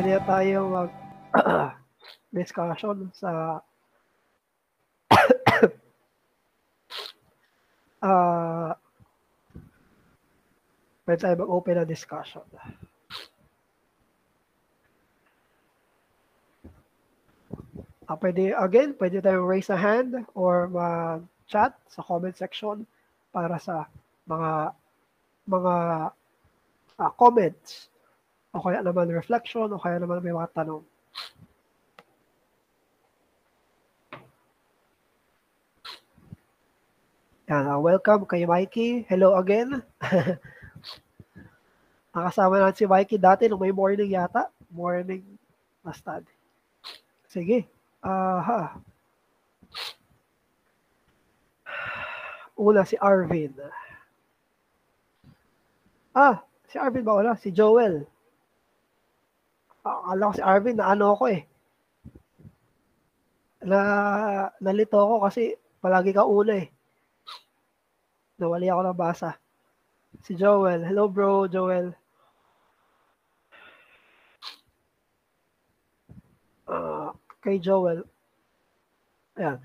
pwede tayo mag discussion sa pwede tayo mag-open na discussion. Pwede tayo raise a hand or mag-chat sa comment section para sa mga comments o kaya naman reflection o kaya naman may mga tanong. Yan, welcome kay Mikey. Hello again. Nakasama natin si Mikey dati nung may morning yata. Morning na study. Sige. Una si Arvin. Si Arvin ba wala? Si Joel. Akala ko si Arvin na ano ako eh. Nalito ako kasi palagi ka una eh. Nawali ako ng basa. Si Joel. Hello bro, Joel. Kay Joel. Ayan.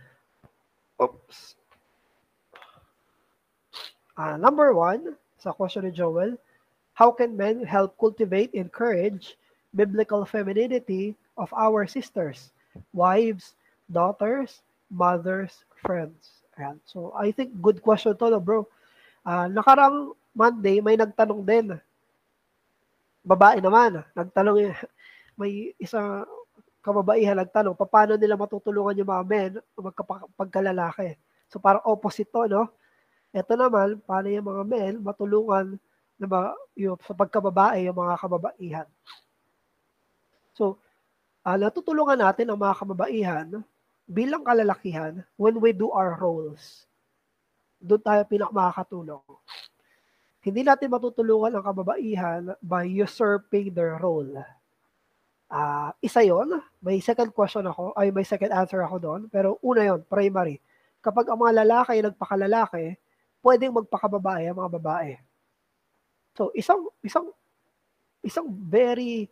Oops. Number 1, sa question ni Joel, how can men help cultivate, encourage biblical femininity of our sisters, wives, daughters, mothers, friends? Ayan. So, I think good question to, no, bro. Nakarang Monday, may nagtanong din. Babae naman. Nagtanong, may isang kababaihan nagtanong, paano nila matutulungan yung mga men pagkalalaki? So, parang opposite to, no? Ito naman, paano yung mga men matulungan sa pagkababae, yung mga kababaihan. So, natutulungan natin ang mga kababaihan bilang kalalakihan when we do our roles. Doon tayo pinakamakakatulong. Hindi natin matutulungan ang kababaihan by usurping their role. Isa yon. May second answer ako doon. Pero una yon, primary. Kapag ang mga lalaki ay nagpakalalaki, pwedeng magpakababae ang mga babae. So, isang very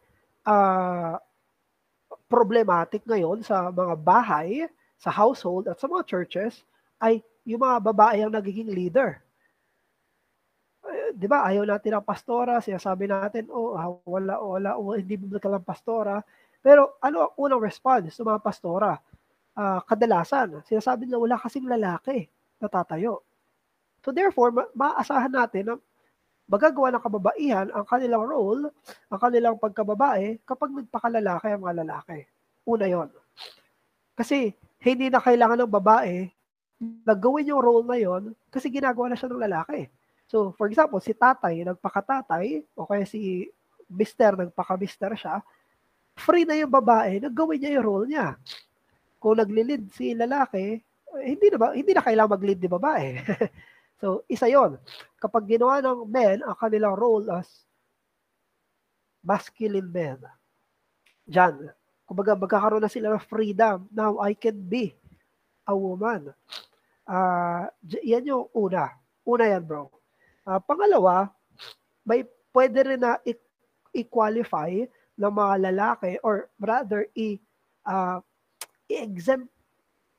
problematic ngayon sa mga bahay, sa household, at sa mga churches, ay yung mga babae ang nagiging leader. Di ba, ayaw natin ang pastora, sinasabi natin, wala, hindi biblical ang pastora. Pero ano ang unang response ng mga pastora? Kadalasan, sinasabi nila wala kasing lalaki na tatayo. So therefore, maaasahan natin na magagawa ng kababaihan ang kanilang role, ang kanilang pagkababae kapag nagpakalalaki ang mga lalaki. Una yon. Kasi hindi na kailangan ng babae na gawin yung role na yon kasi ginagawa na siya ng lalaki. So for example, si tatay nagpakatatay o kaya si mister nagpaka-mister siya, free na yung babae na gawin niya yung role niya. Kung nagli-lead si lalaki, hindi na kailangan mag-lead ni babae. So, isa yon. Kapag ginawa ng men ang kanilang role as masculine men, dyan, kumbaga magkakaroon na sila ng freedom. Now, I can be a woman. Yan yung una. Una yan, bro. Pangalawa, may pwede rin na i-qualify ng mga lalaki or rather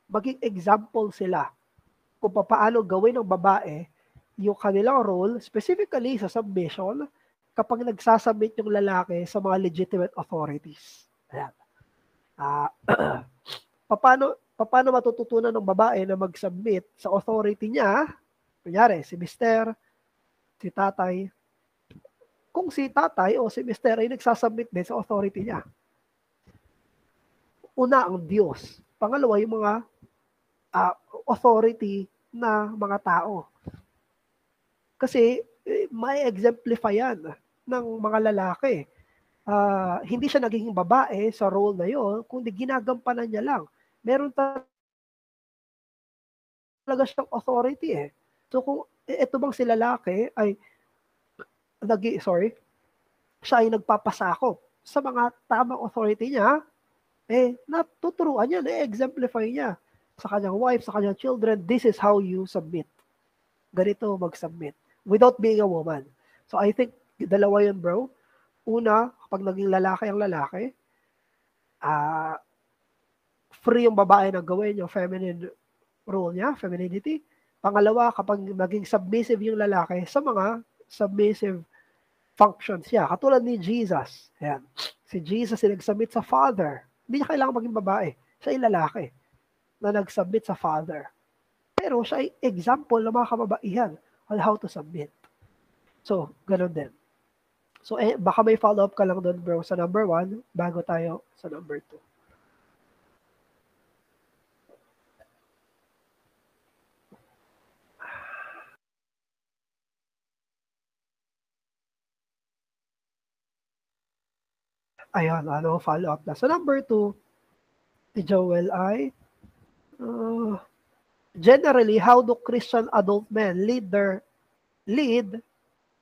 maging example sila kung paano gawin ng babae yung kanilang role, specifically sa submission, kapag nagsasubmit yung lalaki sa mga legitimate authorities. Ayan. Paano matututunan ng babae na mag-submit sa authority niya? Kunyari, si mister, si tatay. Kung si tatay o si mister ay nagsasubmit din sa authority niya. Una, ang Diyos. Pangalawa, yung mga authority na mga tao. Kasi may exemplify yan ng mga lalaki. Hindi siya naging babae sa role na yon, kundi ginagampanan niya lang. Meron talaga siyang authority eh. So kung ito bang si lalaki ay siya ay nagpapasakop sa mga tamang authority niya, natuturuan niya, na-exemplify niya sa kanyang wife, sa kanyang children, this is how you submit. Ganito mag-submit without being a woman. So I think dalawa yun, bro. Una, kapag naging lalaki ang lalaki, free yung babae na gawin yung feminine role niya, femininity. Pangalawa, kapag naging submissive yung lalaki sa mga submissive functions niya. Katulad ni Jesus. Ayan. Si Jesus ay nag-submit sa Father. Hindi niya kailangan maging babae. Siya ay lalaki na nag-submit sa Father. Pero siya ay example ng mga kababaihan on how to submit. So, ganun din. So, baka may follow-up ka lang doon, bro, sa number 1 bago tayo sa number 2. Ayun, follow-up na. So, number 2, ni Joel ay, generally, how do Christian adult men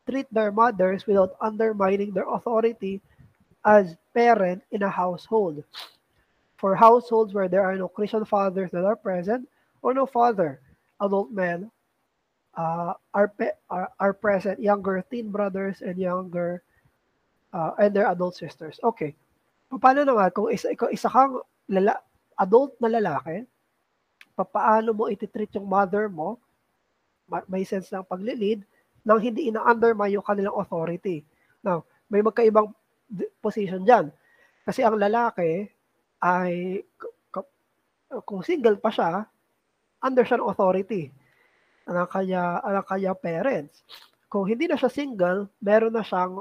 treat their mothers without undermining their authority as parent in a household? For households where there are no Christian fathers that are present or no father, adult men are present, younger teen brothers and younger and their adult sisters. Okay. Paano naman kung isa kang adult na lalaki, paano mo ititreat yung mother mo, may sense ng paglilid, nang hindi ina-undermine yung kanilang authority. Now, may magkaibang position dyan. Kasi ang lalaki ay, kung single pa siya, under siya ng authority ng kanya parents. Kung hindi na siya single, meron na siyang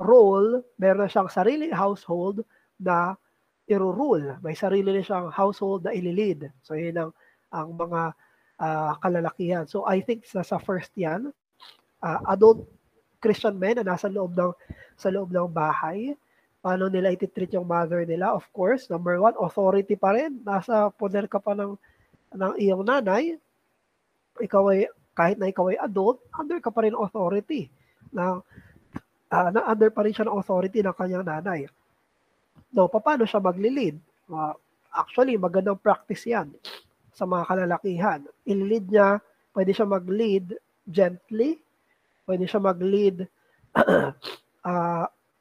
role, meron na siyang sariling household na i-rule. May sarili na siyang household na ililid. So, yun ang mga kalalakihan. So, I think sa first yan, adult Christian men na nasa sa loob ng bahay, paano nila ititreat yung mother nila? Of course, number 1, authority pa rin. Nasa poder ka pa ng iyong nanay. Kahit na ikaw ay adult, under ka pa rin authority. Under pa rin siya ng authority ng kanyang nanay. No, paano siya maglilid? Actually, magandang practice yan sa mga kalalakihan. Ililid niya, pwede siya mag-lead gently, pwede siya mag-lead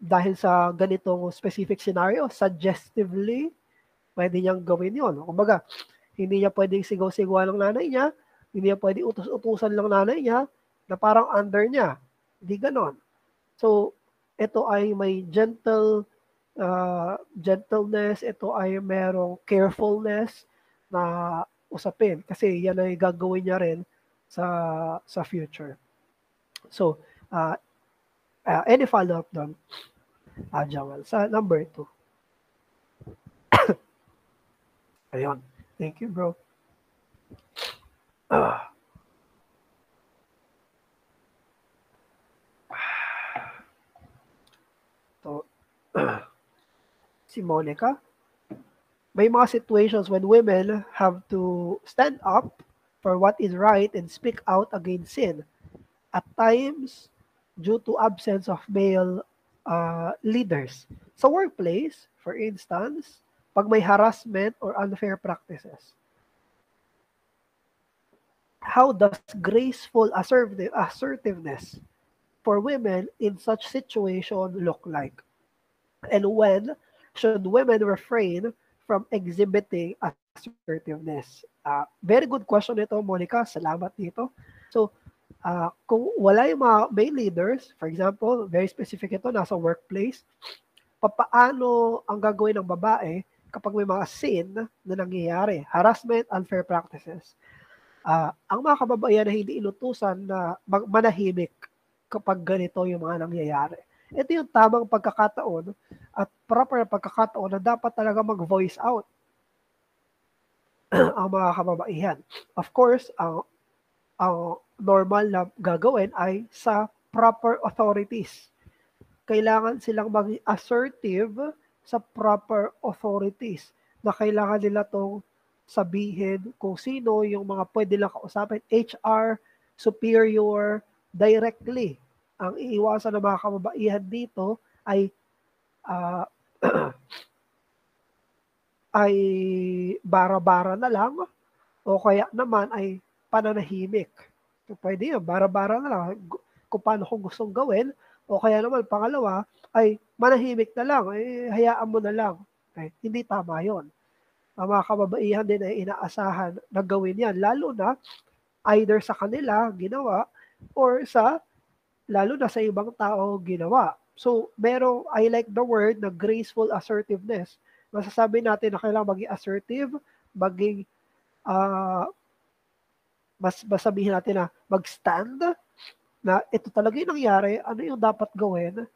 dahil sa ganitong specific scenario, suggestively, pwede niyang gawin yon. Kumbaga, hindi niya pwedeng sigaw-sigawan ng nanay niya, hindi niya pwedeng utos-utusan lang nanay niya na parang under niya. Hindi ganon. So, ito ay may gentleness, ito ay merong carefulness na usapin kasi yan ay gagawin niya rin sa future. So, any follow-up doon, Joel, sa number 2? Ayun. Thank you, bro. So, si Monica, may mga situations when women have to stand up for what is right and speak out against sin. At times, due to absence of male leaders. Sa workplace, for instance, pag may harassment or unfair practices. How does graceful assertiveness for women in such situation look like? And when should women refrain from exhibiting assertiveness? Very good question ito, Monica. Salamat dito. So, kung wala yung mga male leaders, for example, very specific ito, nasa workplace, papaano ang gagawin ng babae kapag may mga sin na nangyayari? Harassment, unfair practices. Ang mga kababaihan na hindi inutusan na manahimik kapag ganito yung mga nangyayari. Ito yung tamang pagkakataon at proper pagkakataon na dapat talaga mag-voice out ang mga kababaihan. Of course, ang normal na gagawin ay sa proper authorities. Kailangan silang maging assertive sa proper authorities na kailangan nila tong sabihin kung sino yung mga pwede lang kausapin, HR, superior, directly. Ang iiwasan ng mga kababaihan dito ay ay bara-bara na lang o kaya naman ay pananahimik. So, pwede yun, bara-bara na lang kung paano kung gustong gawin O kaya naman, pangalawa, ay manahimik na lang, hayaan mo na lang. Hindi tama yon. Ang mga kababaihan din ay inaasahan na gawin yan, lalo na either sa kanila ginawa or lalo na sa ibang tao ginawa. So, I like the word na graceful assertiveness. Masasabi natin na kailangan maging assertive, maging, masabihin natin na mag-stand, na ito talaga yung nangyari, ano yung dapat gawin,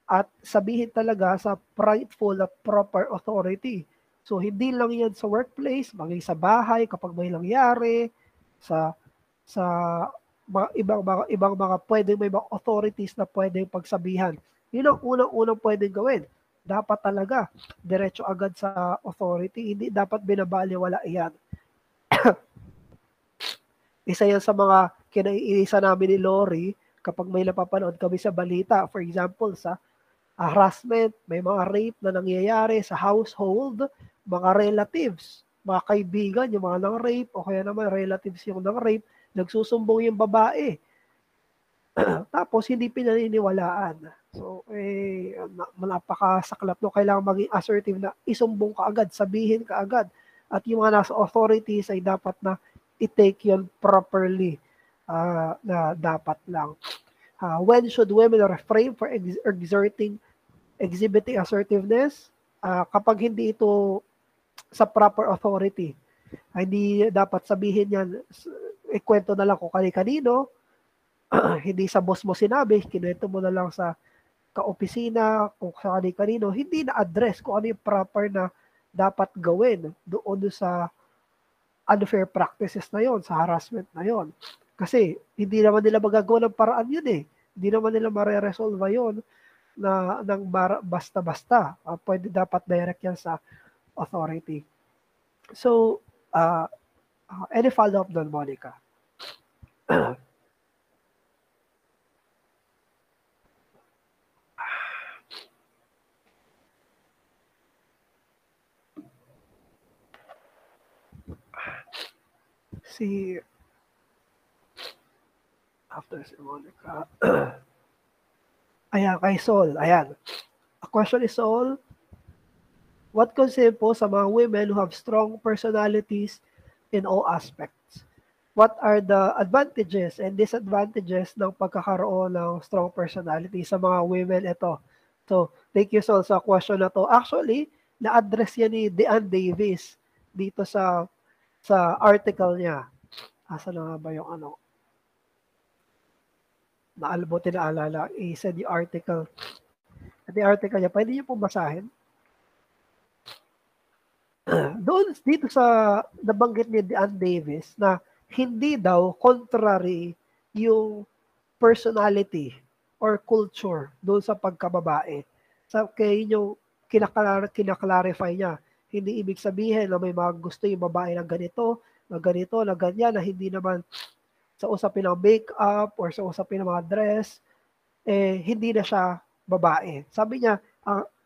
at sabihin talaga sa rightful at proper authority. So, hindi lang yan sa workplace, maging sa bahay, kapag may nangyari, sa ibang mga pwedeng may mga authorities na pwedeng pagsabihan. Yun ang unang-unang pwedeng gawin. Dapat talaga, diretso agad sa authority, hindi dapat binabaliwala yan. Isa yan sa mga kinaiinisa namin ni Lori kapag may napapanood kami sa balita. For example, sa harassment, may mga rape na nangyayari sa household, mga relatives, mga kaibigan, yung mga nang-rape, o kaya naman relatives yung nang-rape, nagsusumbong yung babae. Tapos, hindi pinaniniwalaan. So, napakasaklap no. Kailangan maging assertive na isumbong ka agad, sabihin ka agad. At yung mga nasa authorities ay dapat na i-take yun properly, na dapat lang. When should women refrain for exhibiting assertiveness? Kapag hindi ito sa proper authority. Hindi dapat sabihin yan, ikwento na lang kung kanino, hindi sa boss mo sinabi, kinuwento mo na lang sa kaopisina, kung sa kanino, hindi na-address kung ano yung proper na dapat gawin doon sa unfair practices na yon, sa harassment na yon. Kasi hindi naman nila magagawa ng paraan yun eh. Hindi naman nila mare-resolve yon ng basta-basta. Pwede dapat direct yan sa authority. So, any follow-up doon, Monica? After si Monica. Ayan, kay Sol. Ayan. A question is, Sol, what concern po sa mga women who have strong personalities in all aspects? What are the advantages and disadvantages ng pagkakaroon ng strong personality sa mga women ito? So, thank you, Sol, sa question na to. Actually, na-address yan ni Deanne Davis dito sa article niya. Asa na nga ba yung ano? Buti na alala. Isa the article. At the article niya, pwede niyo pong basahin? Doon, dito sa nabanggit ni Deanne Davis na hindi daw contrary yung personality or culture doon sa pagkababae. Kaya yung kinaklarify niya. Hindi ibig sabihin na may mga gusto yung babae na ganito, na ganyan, na hindi naman sa usapin ng make-up or sa usapin ng mga dress, hindi na siya babae. Sabi niya,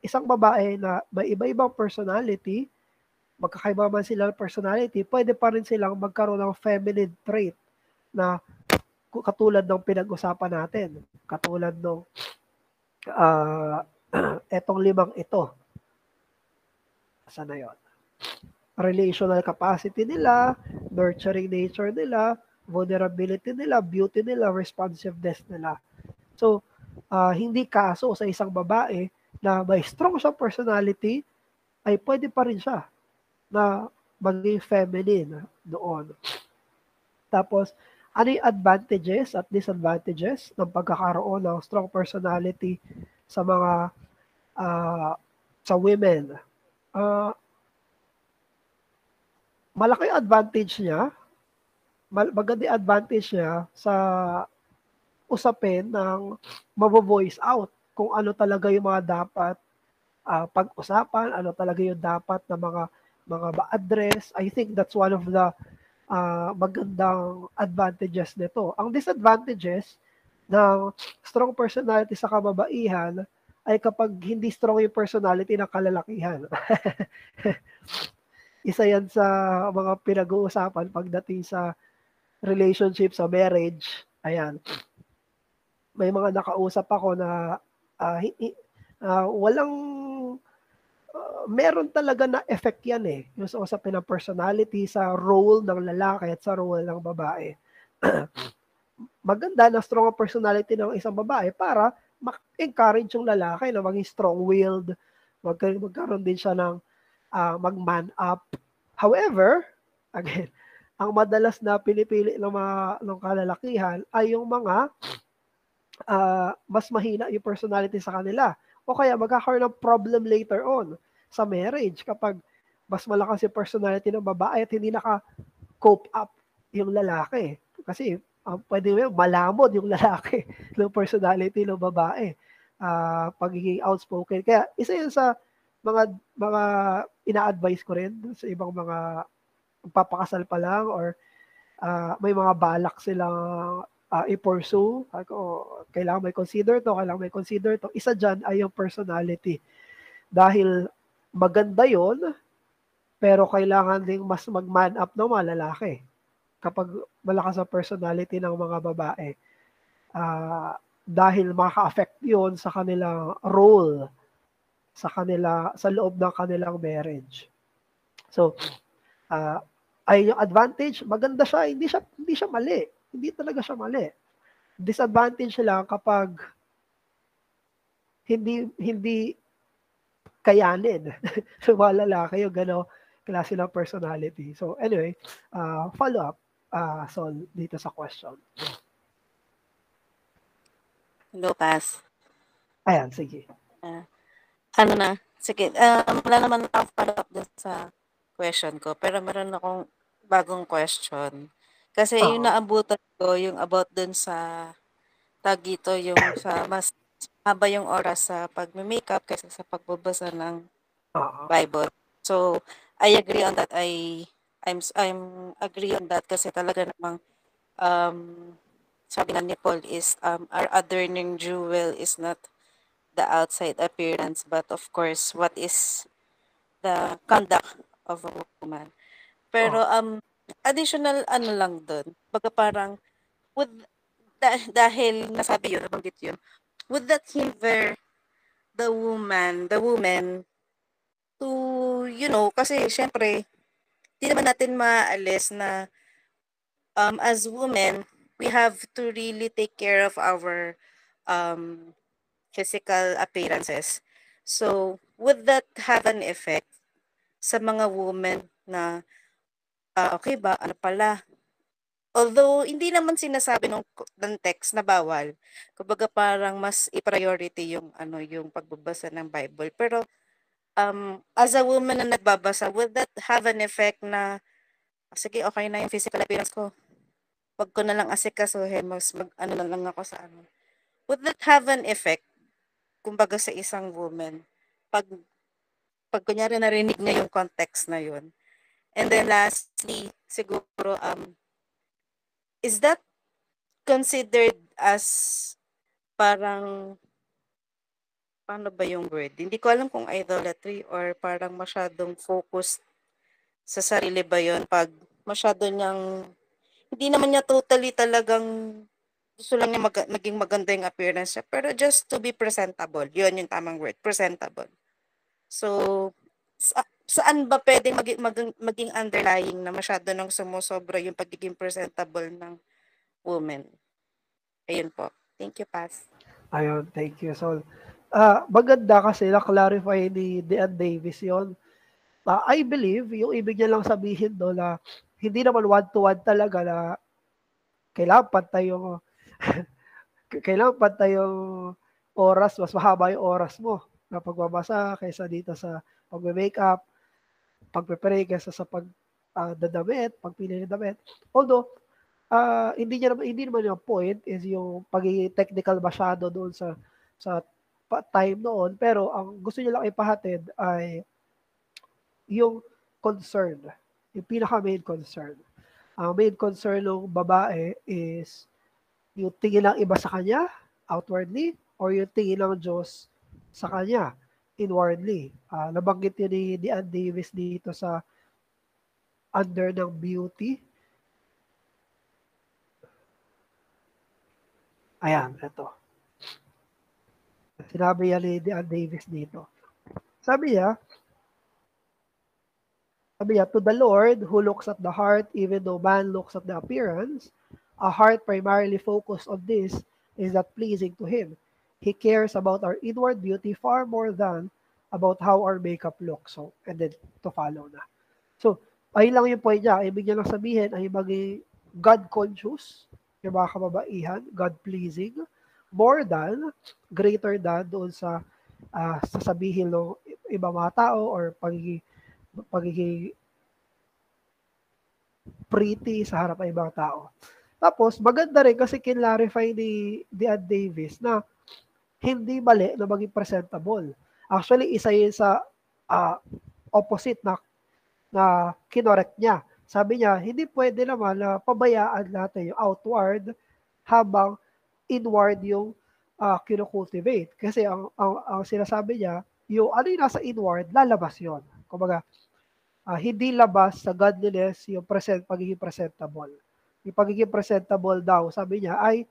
isang babae na may iba-ibang personality, magkakaiba man sila ng personality, pwede pa rin silang magkaroon ng feminine trait na katulad ng pinag-usapan natin. Katulad ng etong 5 ito. Saan na yun? Relational capacity nila, nurturing nature nila, vulnerability nila, beauty nila, responsiveness nila. So, hindi kaso sa isang babae na may strong siya personality, ay pwede pa rin siya na maging feminine doon. Tapos, ano yung advantages at disadvantages ng pagkakaroon ng strong personality sa mga sa women? Malaki advantage niya. Maganda advantage niya sa usapin ng mabo-voice out kung ano talaga yung mga dapat pag-usapan, ano talaga yung dapat na mga ba-address. I think that's one of the magandang advantages nito. Ang disadvantages ng strong personality sa kababaihan ay kapag hindi strong yung personality ng kalalakihan. Isa yan sa mga pinag-uusapan pagdating sa relationship, sa marriage. Ayan. may mga nakausap ako na walang meron talaga na effect yan eh. Yung sa usapin ng personality sa role ng lalaki at sa role ng babae. Maganda na strong ang personality ng isang babae para encourage yung lalaki na maging strong-willed, magkaroon din siya ng mag-man up. However, again, ang madalas na pinipili ng kalalakihan ay yung mga mas mahina yung personality sa kanila. O kaya magkakaroon ng problem later on sa marriage kapag mas malakas yung personality ng babae at hindi naka-cope up yung lalaki. Kasi pwede mo malamod yung lalaki ng personality ng babae. Pagiging outspoken. Kaya isa yun sa mga ina-advise ko rin sa ibang mga papakasal pa lang or may mga balak silang i-pursue. Kailangan may consider to, kailangan may consider to. Isa dyan ay yung personality. Dahil maganda yon pero kailangan ding mas mag-man up ng mga lalaki kapag malakas ang personality ng mga babae. Dahil maka-affect yon sa kanilang role sa loob ng kanilang marriage. So, ay yung advantage, maganda siya, hindi siya mali. Hindi talaga siya mali. Disadvantage lang kapag hindi kayanin ng mga lalaki yung gano'ng klase ng personality. So anyway, follow up Sol dito sa question. Lucas. Ayan, sige. Ano na, sige, wala naman akong follow up dun sa question ko, pero meron akong bagong question. Kasi yung Oo. naabutan ko, yung about dun sa tawag dito, yung sa mas haba yung oras sa pagme-makeup kaysa sa pagbabasa ng Oo. Bible. So, I agree on that. I'm agree on that kasi talaga namang um, sabi nga ni Paul is our adorning jewel is not the outside appearance, but of course, what is the conduct of a woman. Pero Oo. additional ano lang dun, baga parang would dahil nasabi yun, nabanggit yun, would that hinder the woman to, kasi syempre, di naman natin maalis na as women, we have to really take care of our um, physical appearances. So, would that have an effect sa mga women na, okay ba, ano pala, although hindi naman sinasabi ng text na bawal, kumbaga parang mas i-priority yung ano, yung pagbabasa ng Bible. Pero, as a woman na nagbabasa, would that have an effect na, sige, okay na yung physical appearance ko, 'wag ko na lang asikasuhin, mas mag-ano na lang ako sa ano. Would that have an effect, kumbaga sa isang woman, 'pag 'pag kunyari narinig niya yung context na yun? And then lastly, siguro, is that considered as parang, paano ba yung word? Hindi ko alam kung idolatry or parang masyadong focused sa sarili ba yun 'pag masyado niyang hindi naman niya totally talagang gusto lang niya maging maganda yung appearance niya, pero just to be presentable, yun yung tamang word, presentable. So, saan ba puwedeng maging underlying na masyado ng sumosobra yung pagiging presentable ng woman? Ayun po. Thank you, pass. Ayun, thank you, Sol. Maganda kasi na-clarify ni Dean Davis yon. I believe, yung ibig niya lang sabihin doon na hindi naman one-to-one talaga na kailangan pantay yung kailangan pantay yung oras, mas mahaba yung oras mo na pagbabasa kaysa dito sa pagme-makeup, pagpe-pray kaysa sa dadamit, pagpili ng damit. Although, hindi naman yung point is yung pagiging technical masyado doon sa time noon, pero ang gusto niya lang ipahatid ay yung concern, yung pinaka main concern. Ang main concern ng babae is yung tingin ng iba sa kanya outwardly or yung tingin ng Diyos sa kanya inwardly. Nabanggit yun ni Dean Davis dito sa under ng beauty. Ayan, ito. Sinabi niya ni Diane Davis dito. Sabi niya, to the Lord who looks at the heart, even though man looks at the appearance, a heart primarily focused on this is not pleasing to Him. He cares about our inward beauty far more than about how our makeup looks. So, and then to follow na. So, ayun lang yung point niya. Ibig niya lang sabihin ay maging God-conscious, yung mga kababaihan, God-pleasing, more than, greater than doon sa sasabihin ng ibang mga tao or pagiging pretty sa harap ng ibang tao. Tapos, maganda rin kasi kinlarify ni Diane Davis na hindi mali na maging presentable. Actually, isa yun sa opposite na kinorek niya. Sabi niya, hindi pwede naman na pabayaan natin yung outward habang inward yung kinocultivate. Kasi ang sinasabi niya, yung ano yung nasa inward, lalabas yon. Kumbaga, hindi labas sa godliness yung pagiging presentable. Yung pagiging presentable daw, sabi niya, ay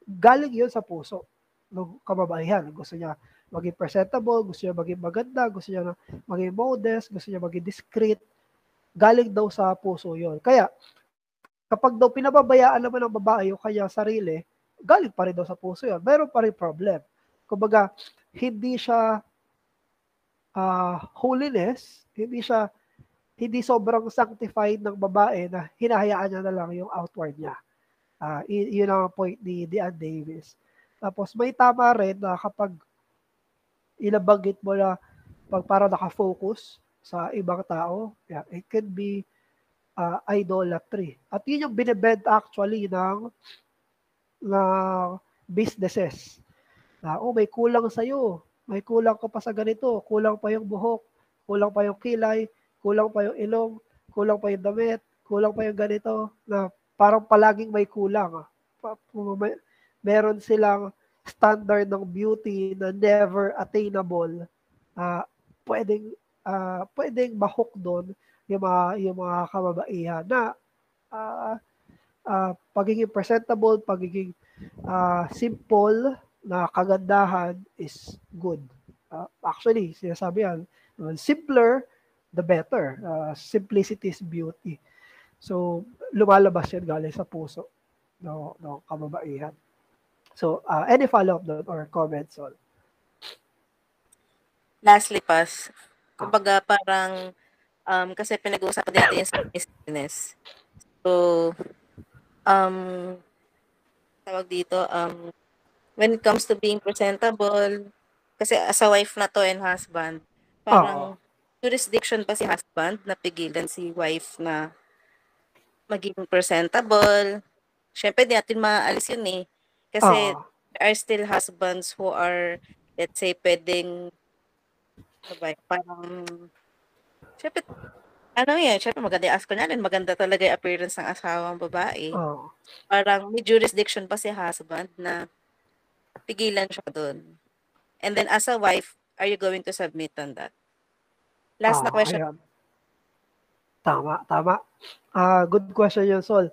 galing yun sa puso ng kababaihan. Gusto niya maging presentable, gusto niya maging maganda, gusto niya maging modest, gusto niya maging discreet. Galing daw sa puso yun. Kaya, kapag daw pinababayaan naman ng babae yung kanyang sarili, galing pa rin daw sa puso yun. Meron pa rin problem. Kumbaga, hindi siya holiness, hindi sobrang sanctified ng babae na hinahayaan niya na lang yung outward niya. Yun ang point ni Diane Davis. Tapos may tama rin na kapag inabanggit mo na pag para nakafocus sa ibang tao, yeah, it can be idolatry. At yun yung binibenta actually ng businesses. May kulang sa'yo, may kulang ka pa sa ganito, kulang pa yung buhok, kulang pa yung kilay, kulang pa yung ilong, kulang pa yung damit, kulang pa yung ganito, na parang palaging may kulang. Meron silang standard ng beauty na never attainable. Pwedeng ma-hook doon yung mga kababaihan na pagiging presentable, pagiging simple na kagandahan is good. Actually, sinasabi yan, simpler, the better. Simplicity is beauty. So, lumalabas yan galing sa puso ng kababaihan. So, any follow-up doon or comments on? Lastly, Pas, kumbaga parang, kasi pinag-uusapan din natin yung submissiveness. So, tawag dito, when it comes to being presentable, kasi as a wife na to and husband, parang jurisdiction pa si husband na pigilan si wife na maging presentable. Siyempre, di natin maaalis yun eh. Kasi there are still husbands who are, let's say, pwedeng, ano ba, parang, siyempre, siyempre maganda yung kunyari, maganda talaga yung appearance ng asawang babae. Parang may jurisdiction pa si husband na pigilan siya doon. And then as a wife, are you going to submit on that? Last na question. Ayan. Tama. Good question yun, Sol.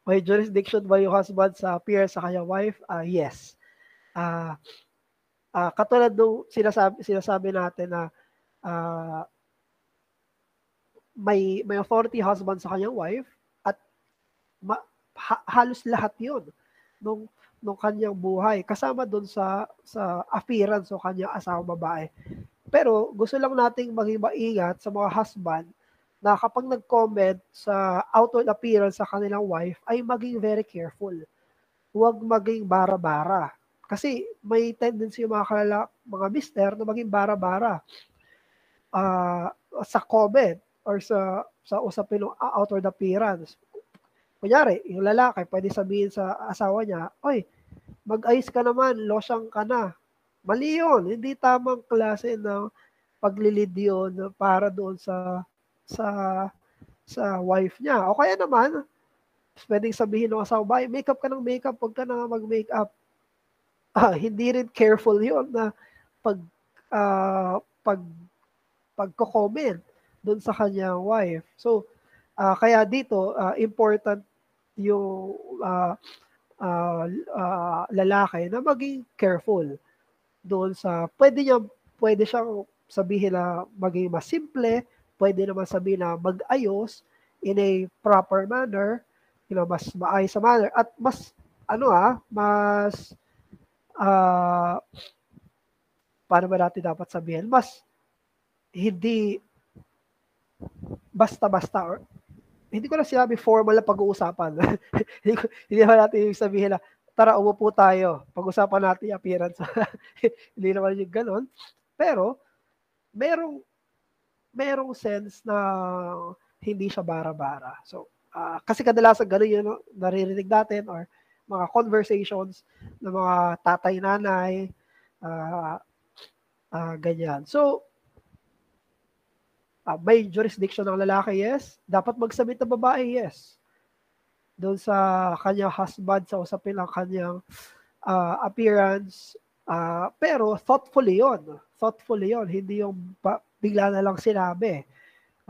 May jurisdiction ba yung husband sa peer sa kanyang wife? Yes. Katulad nung sinasabi natin na may authority husband sa kanyang wife at halos lahat yun nung kanyang buhay kasama doon sa appearance o kanyang asawang babae. Pero gusto lang nating maging maingat sa mga husband na kapag nag-comment sa outward appearance sa kanilang wife ay maging very careful. Huwag maging bara-bara. Kasi may tendency yung mga mister na maging bara-bara sa comment or sa usapin ng outward appearance. Kunyari, yung lalaki, pwede sabihin sa asawa niya, oy, mag-ayos ka naman, losyang ka na. Mali yun. Hindi tamang klase ng paglilid yun para doon sa wife niya. O kaya naman, pwedeng sabihin ng asawa, makeup ka ng makeup, huwag ka na mag-makeup. Hindi rin careful yun na pagko-comment doon sa kanyang wife. So, kaya dito, important yung lalaki na maging careful doon sa pwede siyang sabihin na maging mas simple, pwede naman sabihin na mag-ayos in a proper manner, mas maayos sa manner at mas mas paano ba natin dapat sabihin? Mas hindi basta-basta or hindi ko na sinabi formal na pag-uusapan. hindi naman natin yung sabihin na tara umupo tayo, pag-usapan natin yung appearance. Hindi naman yung ganon. Pero merong sense na hindi siya bara-bara. So, kasi kadalasan gano'n yung naririnig natin or mga conversations ng mga tatay-nanay, ganyan. So, may jurisdiction ng lalaki, yes. Dapat mag-submit ng babae, yes. Doon sa kanyang husband, sa usapin ng kanyang appearance. Pero thoughtfully yon. Thoughtfully yon. Hindi yung bigla na lang sinabi.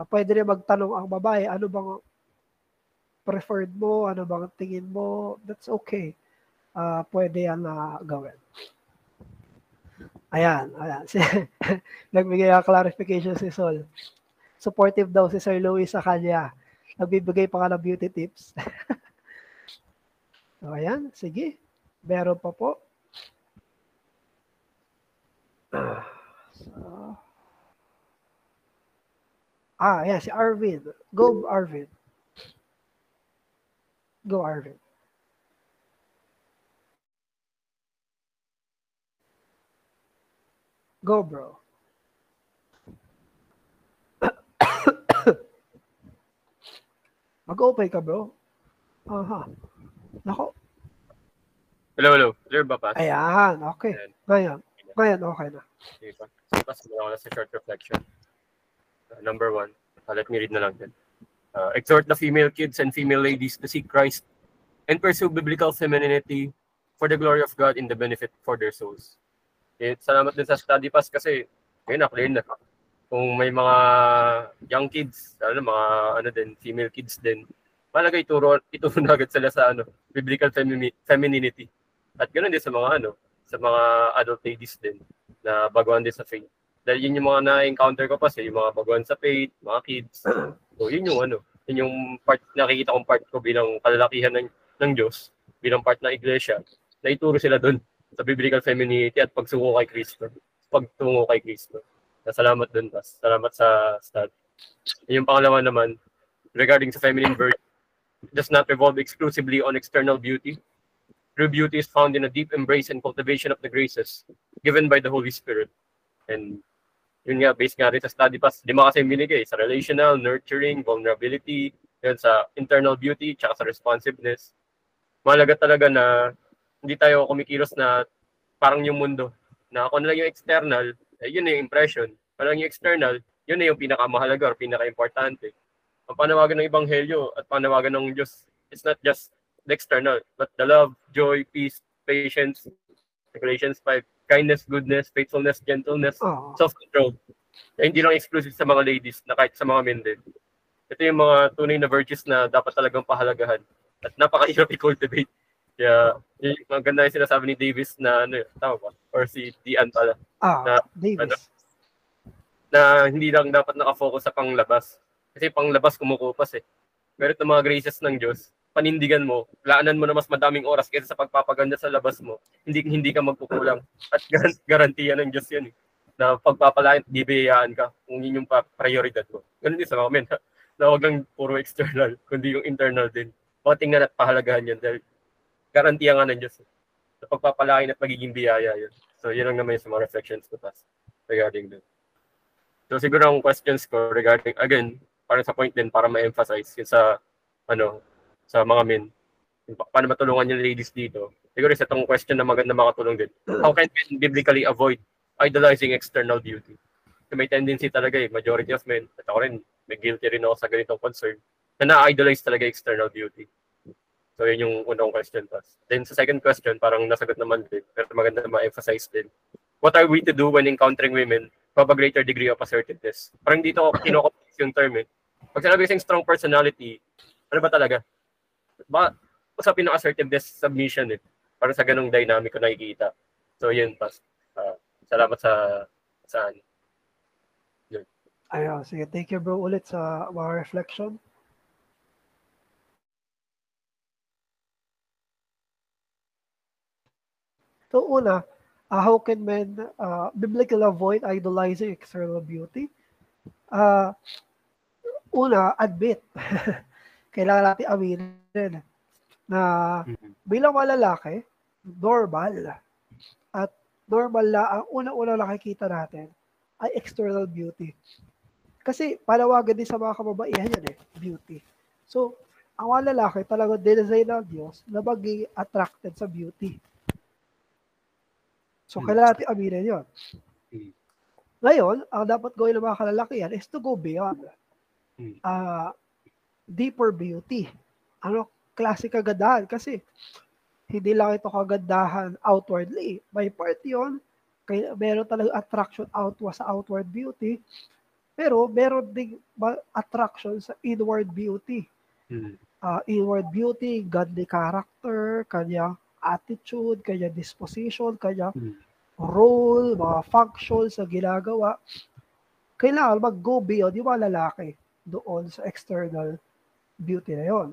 Pwede rin magtanong ang babae, ano bang preferred mo? Ano bang tingin mo? That's okay. Pwede yan na gawin. Ayan. Nagbigay ang clarification si Sol. Supportive daw si Sir Louis sa kanya. Nagbibigay pa nga ng beauty tips. So, ayan. Sige. Meron pa po. Ayan. Si Arvin. Go, Arvin. Go, Arvin. Go, bro. Mag-open ka, bro. Aha. Nako. Hello. Clear ba pa? Ayan, okay. Ngayon, okay na. Okay pa. So, pass mo lang sa short reflection. Number 1, let me read na lang din. Exhort the female kids and female ladies to seek Christ and pursue biblical femininity for the glory of God in the benefit for their souls. Salamat din sa study pass kasi ngayon na-clear na. Kung may mga young kids, mga female kids din, malaga ituro na agad sila sa biblical femininity. At ganoon din sa mga adult ladies din na baguhan din sa faith. Dahil yun yung mga na-encounter ko pa yung mga baguhan sa faith, mga kids. So yun yung part, nakikita kong part ko bilang kalalakihan ng Diyos, bilang part ng iglesia, na ituro sila doon sa biblical femininity at pagtungo kay Kristo. Salamat dun, Pas. Salamat sa stud. Yung pangalawa naman, regarding sa feminine virtue, it does not revolve exclusively on external beauty. True beauty is found in a deep embrace and cultivation of the graces given by the Holy Spirit. And yun nga, based nga rin sa study pass, 5 kasi yung binigay, sa relational, nurturing, vulnerability, yun sa internal beauty, tsaka sa responsiveness. Mahalaga talaga na hindi tayo kumikilos na parang yung mundo, na ako na lang yung external, yun na yung impression. Parang yung external, yun na yung pinakamahalaga or pinaka-importante. Ang panawagan ng Ebanghelyo at panawagan ng Diyos, it's not just the external, but the love, joy, peace, patience, Galatians 5, kindness, goodness, faithfulness, gentleness, self-control. Hindi lang exclusive sa mga ladies, na kahit sa mga men din. Ito yung mga tunay na virtues na dapat talagang pahalagahan at napakahirap i-cultivate. Kaya, yung maganda yung sinasabi ni Davis na, tama ba? Or si Dian pala. Davis. Na hindi lang dapat nakafocus sa panglabas. Kasi panglabas kumukupas Pero itong mga graces ng Diyos, panindigan mo, laanan mo na mas madaming oras kaysa sa pagpapaganda sa labas mo. Hindi ka magkukulang. At garantiya ng Diyos yun na pagpapalain, bibiyayaan ka kung yun yung prioridad mo. Ganun din sa mga men, na huwag lang puro external, kundi yung internal din. Tingnan at pahalagahan yan dahil garantiya nga ng Diyos. Sa pagpapalain at magiging biyaya yun. So, yun lang naman yung sa mga reflections ko regarding that. So, siguro ang questions ko regarding, again, parang sa point din para ma-emphasize yun sa mga men. Paano matulungan yung ladies dito? Siguro isa itong question na maganda makatulong din. How can men biblically avoid idolizing external beauty? So, may tendency talaga majority of men, at ako rin, may guilty rin ako sa ganitong concern, na na-idolize talaga external beauty. So, yun yung unang question. Then, sa second question, parang nasagot naman din, pero maganda na ma-emphasize din. What are we to do when encountering women who have a greater degree of assertiveness? Parang dito ako kinokopis yung term Pag sinabi kasing strong personality, ano ba talaga? usapin ng assertiveness, submission eh. Para sa ganung dynamic ko nakikita. So yun, pas. Salamat sa yun. Ayun, sige. Thank you bro ulit sa mga reflection. So una, how can men biblically avoid idolizing external beauty? Una, admit. Kailangan natin aminin na bilang mga lalaki, normal. At normal na, ang una-una nakikita natin ay external beauty. Kasi panawagan din sa mga kababaihan yan beauty. So, ang mga lalaki talagang dinesign ng Diyos na maging attracted sa beauty. So, kailangan natin aminin yun. Ngayon, ang dapat gawin ng mga kalalakihan is to go beyond. Deeper beauty. Ano, klase kagandahan. Kasi, hindi lang ito kagandahan outwardly. May part yun, kaya meron talagang attraction sa outward beauty, pero meron ding attraction sa inward beauty. Inward beauty, godly character, kanyang attitude, kanyang disposition, kanyang role, mga functions na ginagawa. Kailangan mag-go beyond yung mga lalaki doon sa external beauty na yon.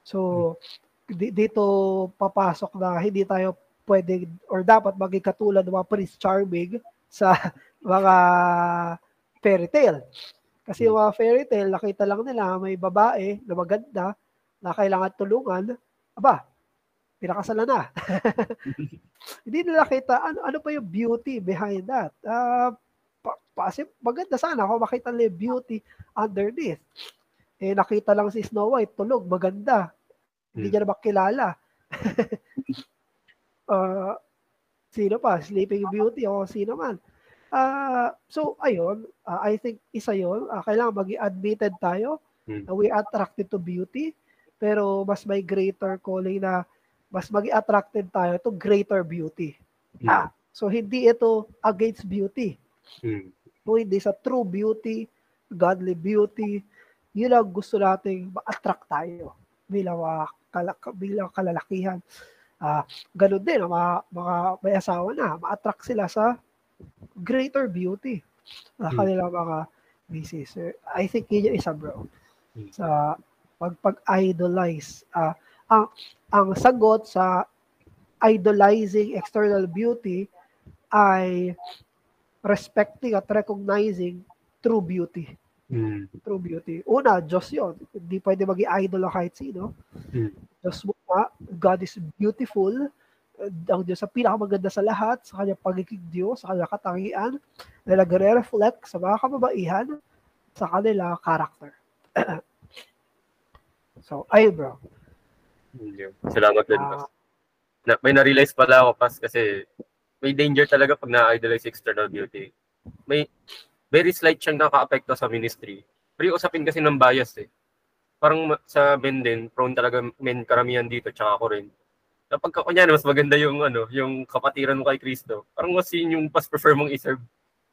So, dito papasok na hindi tayo pwede or dapat maging katulad ng mga Prince Charming sa mga fairy tale. Kasi yung mga fairy tale, nakita lang nila may babae na maganda na kailangan tulungan, aba, pinakasalan na. Hindi nila nakita ano pa yung beauty behind that. Kasi maganda sana kung makita nila yung beauty underneath. Nakita lang si Snow White, tulog, maganda. Hindi niya na makilala. Sino pa? Sleeping Beauty o sino man. So, ayun. I think isa yun. Kailangan maging admitted tayo na we attracted to beauty, pero mas may greater calling na mas maging attracted tayo to greater beauty. So, hindi ito against beauty. Kung hindi sa true beauty, godly beauty, yun ang gusto nating ma-attract tayo bilang kalalakihan. Ganun din, mga may asawa na, ma-attract sila sa greater beauty na kanilang mga misis. I think yun yung isa, bro. Sa pag-idolize. Ang sagot sa idolizing external beauty ay respecting at recognizing true beauty. True beauty. Una, Diyos yun. Hindi pwede maging idol ng kahit sino. Diyos muna, God is beautiful. Ang Diyos sa pinakamaganda sa lahat, sa kanyang pagiging Diyos, sa kanyang katangian, na nagre-reflect sa mga kababaihan, sa kanila character. So, ayun bro. Salamat din, Pas. May na-realize pala ako, Pas, kasi may danger talaga pag na-idolize external beauty. May very slight siyang naka-apekto sa ministry. Pero usapin kasi ng bias eh. Parang sa men din, prone talaga men karamihan dito, tsaka ako rin. Kapag kunyari, mas maganda yung yung kapatiran mo kay Kristo. Parang mas yun yung mas prefer mong i-serve,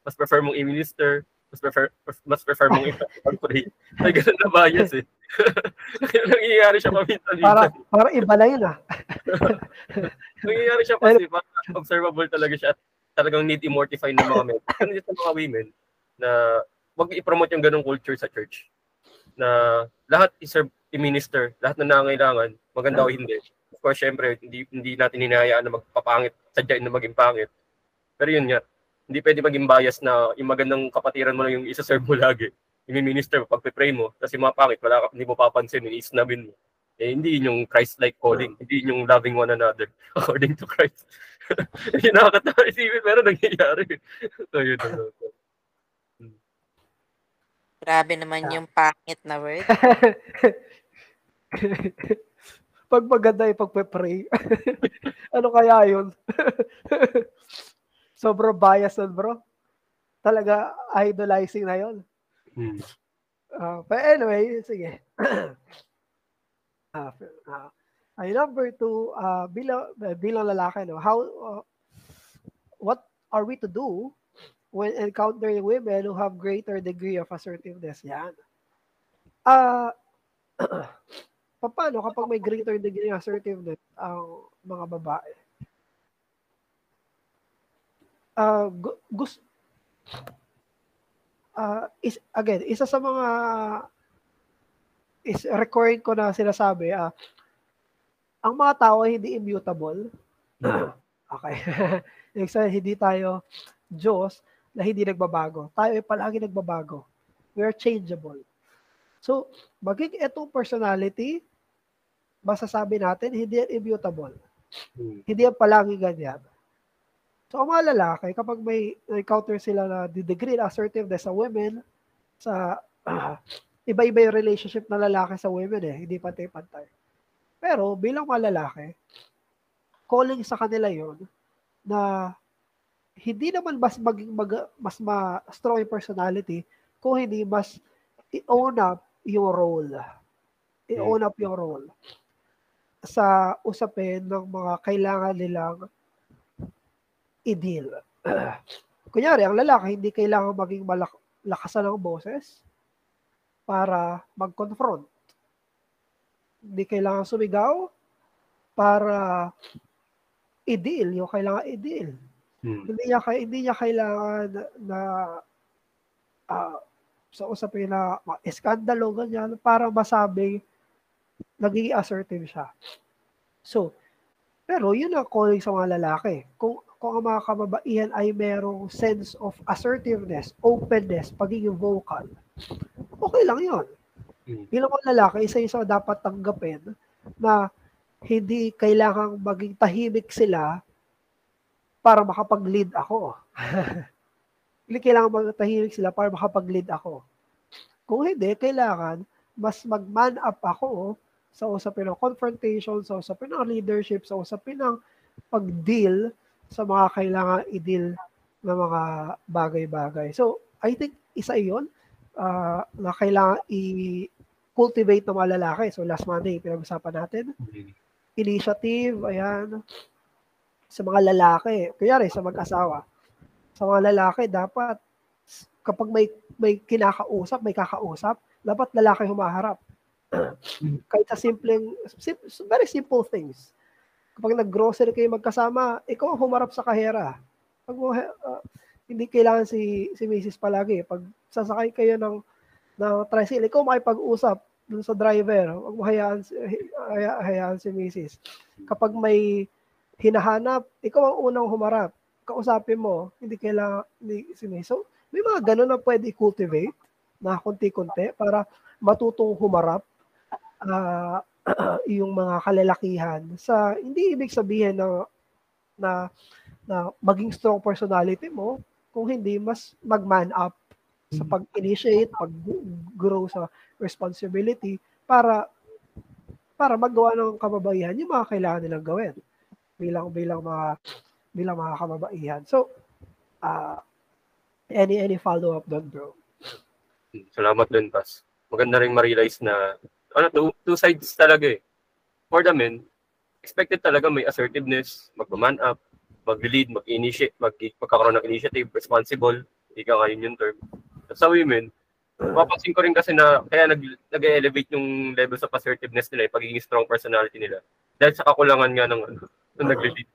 mas prefer mong i-minister, mas prefer mong i-pray. May ganun na bias eh. Nangyayari siya paminsan. Para iba na yun Nangyayari siya kasi parang observable talaga siya at talagang need i-mortify ng mga men. Ganun sa mga women na wag i-promote yung ganung culture sa church. Na lahat i-serve, i-minister, lahat na nangangailangan, maganda o hindi. Of course, syempre, hindi natin hinahayaan na magpapangit, sadyain na maging pangit. Pero yun nga, hindi pwede maging bias na yung magandang kapatiran mo na yung isa-serve mo lagi. I-minister mo, pagpe-pray mo, kasi mga pangit, hindi mo papansin, i-snabin mo. Hindi yung Christ-like calling, hindi yung loving one another according to Christ. Hindi nakakatawa isipin, pero nangyayari. So, yun. Grabe naman yung pangit na word. Pag maganda pagpe-pray. Ano kaya yun? Sobrang bias nun, bro. Talaga idolizing na yun. But anyway, sige. Number 2, bilang lalaki, what are we to do when encountering women who have greater degree of assertiveness? Yan. paano kapag may greater degree ng assertiveness ang mga babae? Gusto again, isa sa mga is recurring ko na sinasabi, ang mga tao ay hindi immutable. Okay. Ibig sabihin, hindi tayo Diyos na hindi nagbabago. Tayo ay palagi nagbabago. We are changeable. So, maging itong personality, masasabi natin, hindi yan immutable. Hindi yan palagi ganyan. So, ang mga lalaki, kapag may encounter sila na degree na assertiveness sa women, sa iba-iba yung relationship ng lalaki sa women hindi pantay-pantay. Pero bilang mga lalaki, calling sa kanila yon na hindi naman mas maging mas strong yung personality kung hindi mas i-own up yung role. I-own up yung role sa usapin ng mga kailangan nilang i-deal. Kunyari, ang lalaki hindi kailangan maging lakasan ng boses para mag-confront. Hindi kailangan sumigaw para i-deal yung kailangan i-deal. Hindi niya kailangan na sa usapin na iskandalo ganyan para masabing nagiging assertive siya. So, pero yun ang calling sa mga lalaki. Kung ang mga kababaihan ay merong sense of assertiveness, openness, pagiging vocal, okay lang yun. Bilang mga lalaki, isa-isa dapat tanggapin na hindi kailangang maging tahimik sila para makapag-lead ako. Hindi kailangan maging tahimik sila para makapag-lead ako. Kung hindi, kailangan mas mag-man up ako sa usapin ng confrontation, sa usapin ng leadership, sa usapin ng pag-deal sa mga kailangan i-deal na mga bagay-bagay. So, I think isa yun na kailangan i-cultivate ng mga lalaki. So, last Monday, pinag-usapan natin. Initiative, ayan. Sa mga lalaki, kaya sa mag-asawa. Sa mga lalaki, dapat kapag may kinakausap, may kakausap, dapat lalaki humaharap. Kahit sa very simple things. Kapag nag-grocery kayo magkasama, ikaw humarap sa kahera. Hindi kailangan si Mrs. palagi. Pag sasakay kayo ng tricycle, ikaw makipag-usap dun sa driver. Huwag mo hayaan si Mrs. Kapag may hinahanap, ikaw ang unang humarap. Kausapin mo, hindi kailangan si Mrs. So, may mga ganun na pwede i-cultivate na konti-konti para matutong humarap yung mga kalalakihan sa hindi ibig sabihin na maging strong personality mo kung hindi mas mag-man up sa pag-initiate, pag-grow sa responsibility para magawa ng kababaihan yung mga kailangan nilang gawin bilang mga kababaihan. So any follow-up doon, bro? Salamat din, Pas. Maganda rin ma-realize na two sides talaga eh. For the men, expected talaga may assertiveness, mag-man up, mag-lead, mag-initiate, magkakaroon ng initiative, responsible, ika ngayon yung term. At sa women, mapapansin ko rin kasi na kaya nag-elevate yung level of assertiveness nila, yung pagiging strong personality nila. Dahil sa kakulangan nga ng nag-lead.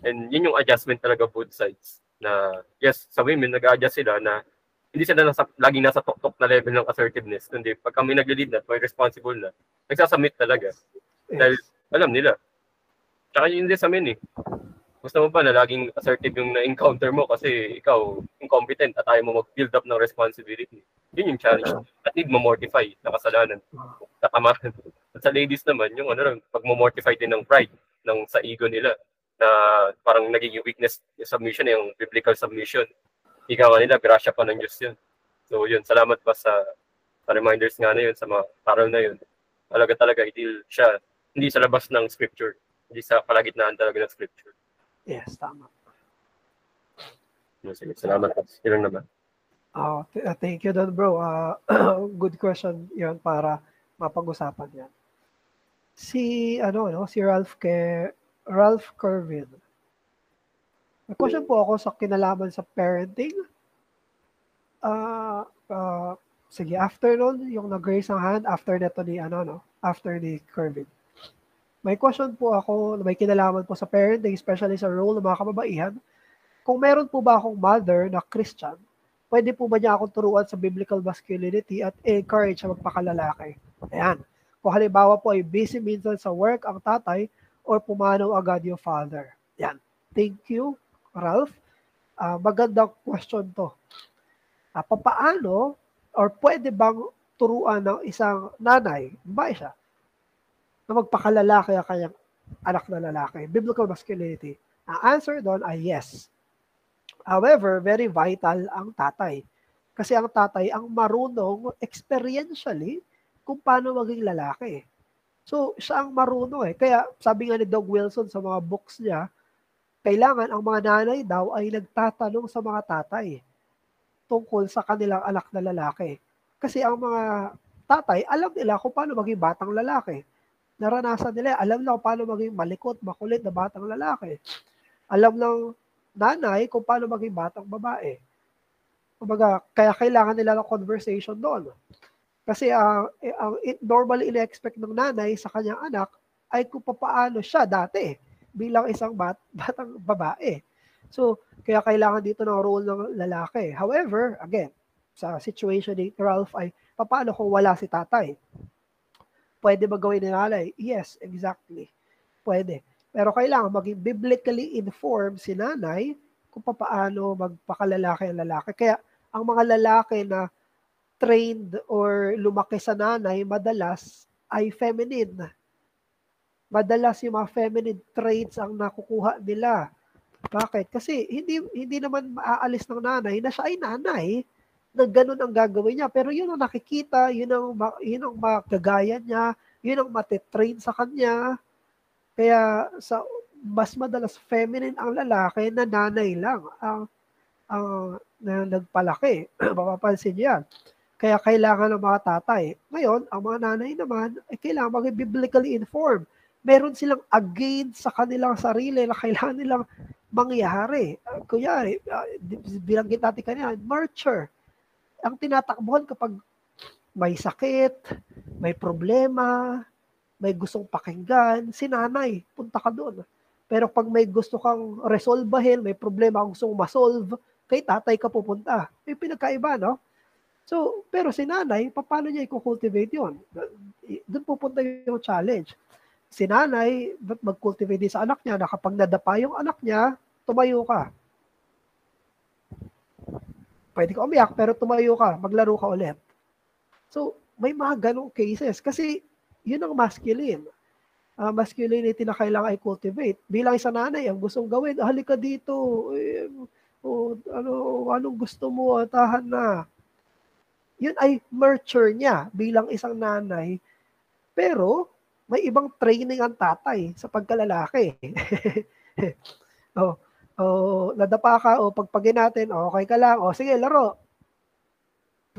And yun yung adjustment talaga both sides. Na yes, sa women, nag-adjust sila na hindi sila laging nasa tok-tok na level ng assertiveness. Kundi pag kami nag-lead na, may responsible na, nagsasubmit talaga. Dahil alam nila. Tsaka yun din sa men eh. Gusto mo pa na laging assertive yung na-encounter mo kasi ikaw incompetent at ayaw mo mag-build up ng responsibility. Yun yung challenge. At need mo mortify na kasalanan. Tatamaran. At sa ladies naman, yung pag mo mortify din ng pride sa ego nila na parang nagiging weakness yung submission, yung biblical submission. Ikaw nga nila, grasya pa ng Diyos yun. So yun, salamat pa sa reminders nga na yun, sa mga paral na yun. Talaga i-deal siya, hindi sa labas ng scripture, hindi sa kalagitnaan talaga ng scripture. Yes, tama. Sige, salamat pa. Ilang naman. Thank you doon, bro. Good question yun para mapag-usapan yan. Si Ralph Kervin. May question po ako sa kinalaman sa parenting. Sige, after nun, yung nag-raise ang hand, after neto ni, after ni Kervin. May question po ako, may kinalaman po sa parenting, especially sa role ng mga kababaihan. Kung meron po ba akong mother na Christian, pwede po ba niya akong turuan sa biblical masculinity at encourage sa magpakalalaki? Ayan. Kung halimbawa po ay busy minsan sa work ang tatay or pumanaw agad yung father. Ayan. Thank you, Ralph. Magandang question to. Papaano or pwede bang turuan ng isang nanay, babae siya, na magpakalalaki ang kanyang anak na lalaki? Biblical masculinity. Ang answer doon ay yes. However, very vital ang tatay. Kasi ang tatay ang marunong experientially kung paano maging lalaki. So, siya ang marunong eh. Kaya sabi nga ni Doug Wilson sa mga books niya, kailangan ang mga nanay daw ay nagtatanong sa mga tatay tungkol sa kanilang anak na lalaki. Kasi ang mga tatay, alam nila kung paano maging batang lalaki. Naranasan nila, alam nila kung paano maging malikot, makulit na batang lalaki. Alam ng nanay kung paano maging batang babae. Kumbaga, kaya kailangan nila ng conversation doon. Kasi ang normally ina-expect ng nanay sa kanyang anak ay kung paano siya dati bilang isang batang babae. So, kaya kailangan dito ng role ng lalaki. However, again, sa situation ni Ralph ay paano kung wala si tatay? Pwede ba gawin ni nanay? Yes, exactly. Pwede. Pero kailangan maging biblically informed si nanay kung paano magpakalalaki ang lalaki. Kaya ang mga lalaki na trained or lumaki sa nanay, madalas ay feminine. Madalas yung mga feminine traits ang nakukuha nila. Bakit? Kasi hindi naman maaalis ng nanay na siya ay nanay na ganun ang gagawin niya. Pero yun ang nakikita, yun ang magagaya niya, yun ang matitrain sa kanya. Kaya mas madalas feminine ang lalaki na nanay lang ang na nagpalaki. Mapapansin yan. Kaya kailangan ng mga tatay. Ngayon, ang mga nanay naman, ay kailangan maging biblically informed. Meron silang against sa kanilang sarili na kailangan nilang mangyari. Kunyari, bilanggit natin kanina, nurture. Ang tinatakbuhan kapag may sakit, may problema, may gustong pakinggan, si nanay, punta ka doon. Pero pag may gusto kang resolbahin, may problema kang gustong masolve, kay tatay ka pupunta. May pinagkaiba, no? So, pero si nanay, paano niya i-cultivate yun? Doon pupunta yung challenge. Si nanay, mag-cultivate din sa anak niya na kapag nadapa yung anak niya, tumayo ka. Pwede ka umiyak, pero tumayo ka, maglaro ka ulit. So, may mga ganong cases. Kasi, yun ang masculine. Masculinity na kailangan i-cultivate. Bilang isang nanay, ang gustong gawin, halika dito, anong gusto mo, tahan na. Yun ay nurture niya bilang isang nanay. Pero, may ibang training ang tatay sa pagkalalaki. Nadapa ka, pagpagin natin, okay ka lang, sige, laro.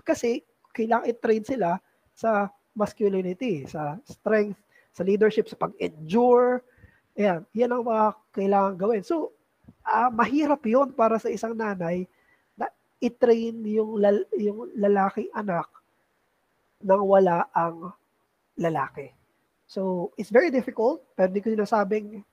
Kasi, kailangan i-train sila sa masculinity, sa strength, sa leadership, sa pag-endure. Yan ang mga kailangan gawin. So, mahirap yun para sa isang nanay na i-train yung lalaking anak nang wala ang lalaki. So, it's very difficult, pero hindi ko sinasabing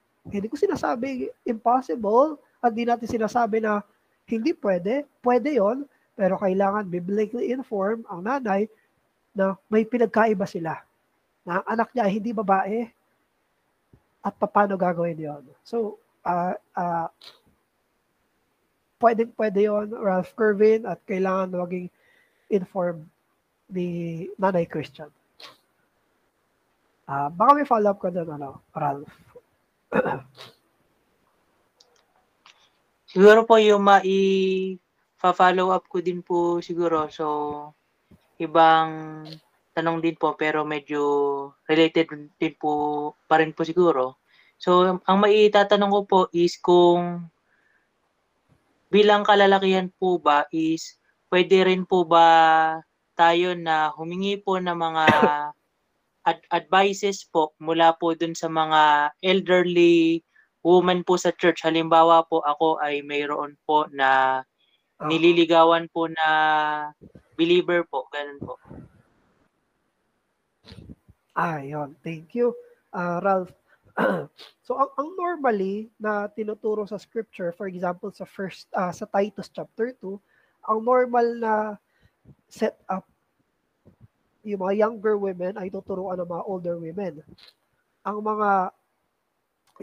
impossible, at hindi natin sinasabi na hindi pwede yon, pero kailangan biblically informed ang nanay na may pinagkaiba sila. Na ang anak niya ay hindi babae, at paano gagawin yon. So, pwede yon, Ralph Kervin, at kailangan maging informed ni Nanay Christian. Baka may follow-up ka doon, Ralph. Siguro po yung follow up ko din po siguro. So, ibang tanong din po pero medyo related din po pa rin po siguro. So, ang maitatanong ko po is kung bilang kalalakihan po ba is pwede rin po ba tayo na humingi po ng mga advices po mula po dun sa mga elderly woman po sa church. Halimbawa po ako ay mayroon po na nililigawan po na believer po, ganun po. Yun. Thank you, Ralph. So, ang normally na tinuturo sa scripture, for example, sa Titus chapter 2, ang normal na setup, yung mga younger women ay tuturuan ng mga older women. Ang mga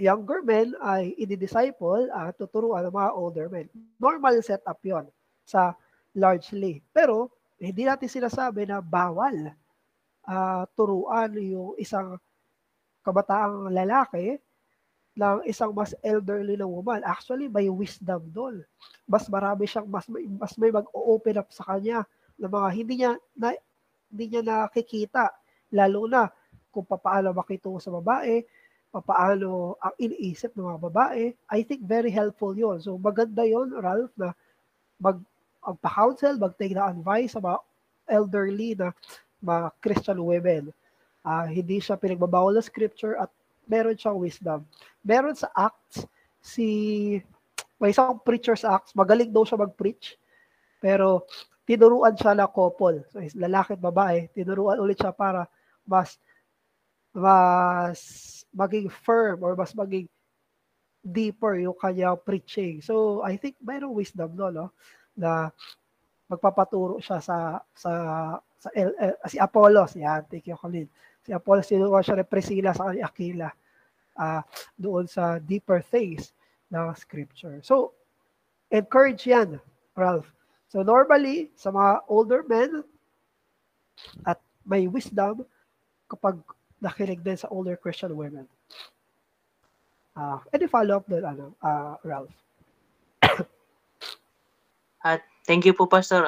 younger men ay i-disciple at tuturuan ng mga older men. Normal setup yon sa largely. Pero, hindi natin sinasabi na bawal turuan yung isang kabataang lalaki ng isang mas elderly na woman. Actually, may wisdom doon. Mas marami siyang, mas may mag-open up sa kanya ng mga hindi niya nakikita. Lalo na kung paano makitungo sa babae, paano ang iniisip ng mga babae. I think very helpful yon. So, maganda yon, Ralph, na magpa-counsel, mag-take na advice sa mga elderly na mga Christian women. Hindi siya pinagbabawal ng scripture at meron siyang wisdom. Meron sa Acts, may isang preacher sa Acts, magaling daw siya mag-preach, pero tinuruan siya na couple. So, lalaki at babae, tinuruan ulit siya para mas maging firm or mas maging deeper yung kanya preaching. So, I think mayroong wisdom no, na magpapaturo siya si Apollos. Yan, thank you, Colin. Si Apollos, tinuruan siya ni Priscilla sa kanya Aquila doon sa deeper things ng scripture. So, encourage yan, Ralph. So, normally, sa mga older men at may wisdom kapag nakinig din sa older Christian women. Any follow-up doon, Ralph? At thank you po, Pastor.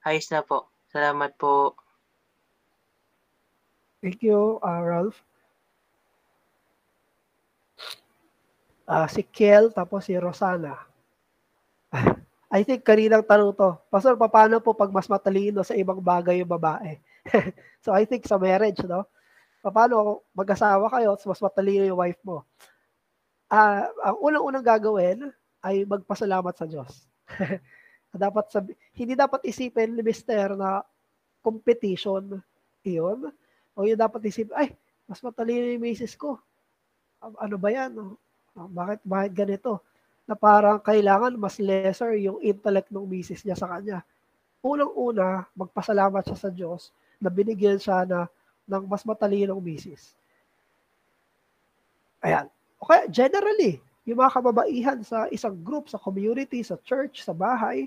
Ayos na po. Salamat po. Thank you, Ralph. Si Kiel, tapos si Rosana. I think kaninang tanong to, Pastor, paano po pag mas matalino sa ibang bagay yung babae? So I think sa marriage, no? Paano mag-asawa kayo, mas matalino yung wife mo? Ang unang-unang gagawin ay magpasalamat sa Diyos. Hindi dapat isipin ni Mister na competition iyon. O yung dapat isipin, ay, mas matalino yung misis ko. Ano ba yan? Bakit ganito? Na parang kailangan mas lesser yung intellect ng misis niya sa kanya. Unang-una, magpasalamat siya sa Diyos na binigyan siya ng mas matalinong misis. Ayan. Okay, generally, yung mga kababaihan sa isang group, sa community, sa church, sa bahay,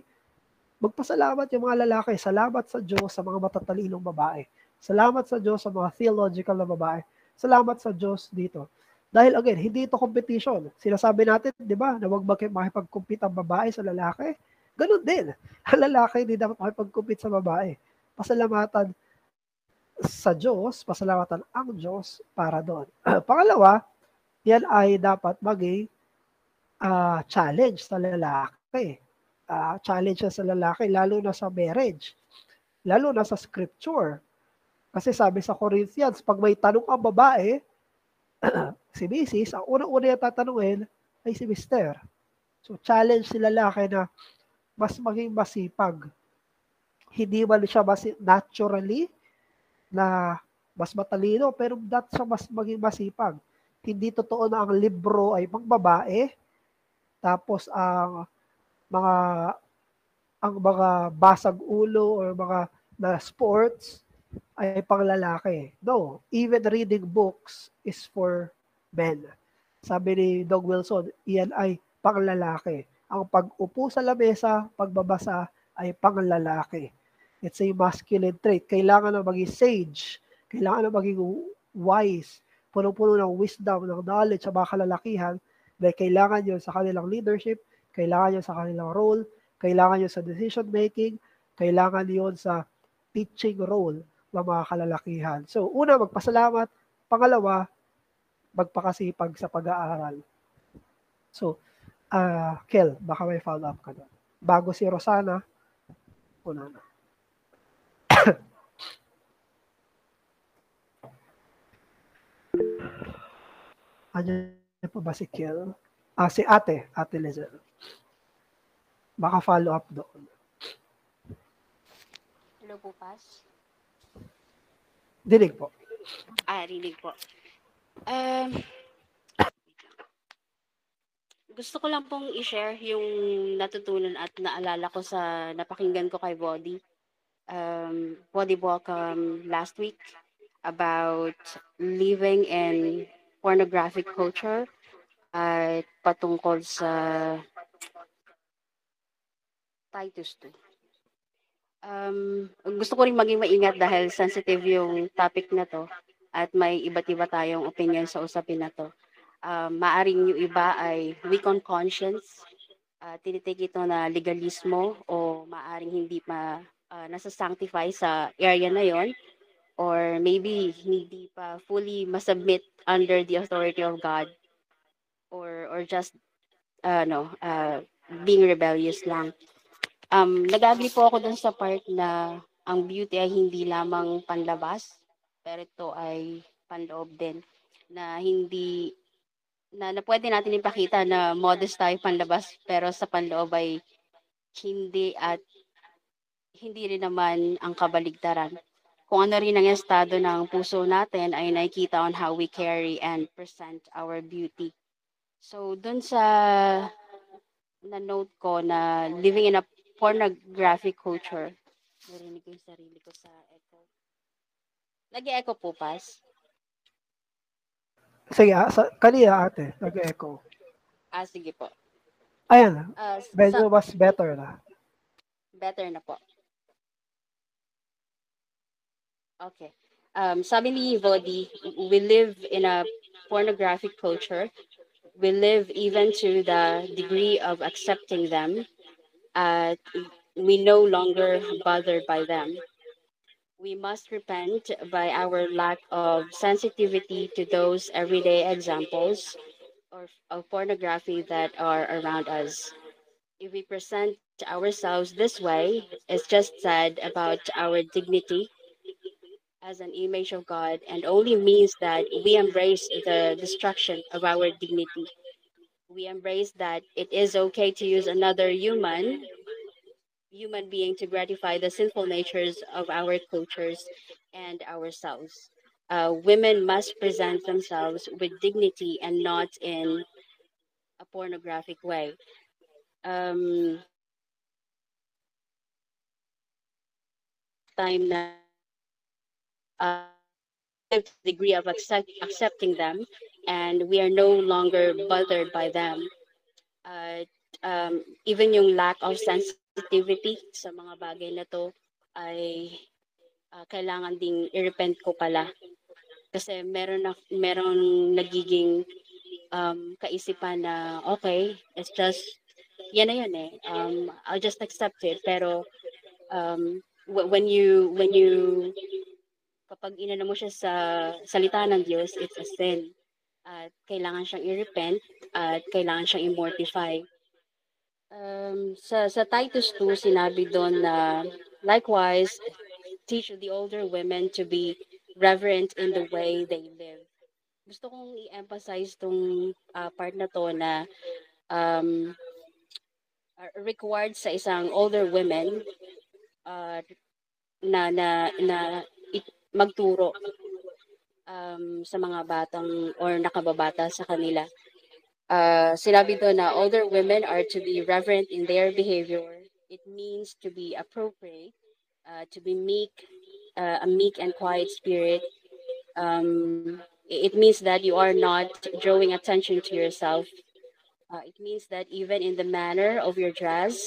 magpasalamat yung mga lalaki. Salamat sa Diyos sa mga matatalinong babae. Salamat sa Diyos sa mga theological na babae. Salamat sa Diyos dito. Dahil again, hindi ito competition. Sinasabi natin, di ba, na huwag makipag-compete ang babae sa lalaki. Ganun din. Ang lalaki hindi dapat makipag-compete sa babae. Pasalamatan sa Diyos, pasalamatan ang Diyos para doon. Pangalawa, yan ay dapat maging challenge sa lalaki. Challenge sa lalaki, lalo na sa marriage. Lalo na sa scripture. Kasi sabi sa Corinthians, pag may tanong ang babae, si Mrs., ang unang-una yung tatanungin ay si Mister. So, challenge si lalaki na mas maging masipag. Hindi man siya naturally na mas matalino, pero dapat siya mas maging masipag. Hindi totoo na ang libro ay pang babae, tapos ang mga basag ulo or mga na sports ay pang lalaki. No, even reading books is for men. Sabi ni Doug Wilson, iyan ay pang lalaki. Ang pag-upo sa lamesa, pagbabasa ay pang lalaki. It's a masculine trait. Kailangan na maging sage. Kailangan na maging wise. Puno-puno ng wisdom, ng knowledge sa mga kalalakihan. Dahil kailangan yun sa kanilang leadership, kailangan yun sa kanilang role, kailangan yun sa decision making, kailangan yun sa teaching role ng mga kalalakihan. So, una, magpasalamat. Pangalawa, magpakasipag sa pag-aaral. So, Kel, baka may follow-up ka doon. Bago si Rosana, una na. Ano po ba si Kel? Si Ate Lizel. Baka follow-up doon. Hello po, Pas. Dinig po. Rinig po. Um, Gusto ko lang pong i-share yung natutunan at naalala ko sa napakinggan ko kay Body Walk last week about living in pornographic culture at patungkol sa Titus 2. Gusto ko rin maging maingat dahil sensitive yung topic na to at may iba't iba tayong opinion sa usapin na to. Maaring yung iba ay weak on conscience, tinitake ito na legalismo o maaring hindi pa nasa-sanctify sa area na yon or maybe hindi pa fully masubmit under the authority of God or just no being rebellious lang. Nag-agree po ako dun sa part na ang beauty ay hindi lamang panlabas, pero ito ay panloob din na hindi na pwede natin ipakita na modest tayo panlabas pero sa panloob ay hindi at hindi rin naman ang kabaligtaran. Kung ano rin ang estado ng puso natin ay nakikita on how we carry and present our beauty. So, dun sa na-note ko na living in a pornographic culture, narinig ko yung sarili ko sa echo. Nag-echo po, Pas? Sige, kanina ate, nag-echo. Sige po. Ayan, Sa, medyo mas better na. better na po. Okay. Sabi ni Vodi, we live in a pornographic culture. We live even to the degree of accepting them. Uh, we no longer bothered by them. We must repent by our lack of sensitivity to those everyday examples of pornography that are around us. If we present ourselves this way, it's just sad about our dignity as an image of God and only means that we embrace the destruction of our dignity. We embrace that it is okay to use another human being to gratify the sinful natures of our cultures and ourselves. Women must present themselves with dignity and not in a pornographic way. Time na live to the degree of accepting them, and we are no longer bothered by them. Uh, Even yung lack of sensitivity sa mga bagay na to ay kailangan ding i-repent ko pala. Kasi meron nagiging kaisipan na okay, it's just yan na yun eh. I'll just accept it. Pero when you kapag inano mo siya sa salita ng Diyos, it's a sin. At kailangan siyang i-repent at kailangan siyang i-mortify. Sa Titus 2, sinabi doon na likewise, teach the older women to be reverent in the way they live. Gusto kong i-emphasize tong part na to na um, required sa isang older women uh, na magturo sa mga batang or nakababata sa kanila. Sinabi doon na older women are to be reverent in their behavior. It means to be appropriate, to be meek, a meek and quiet spirit. It means that you are not drawing attention to yourself. It means that even in the manner of your dress,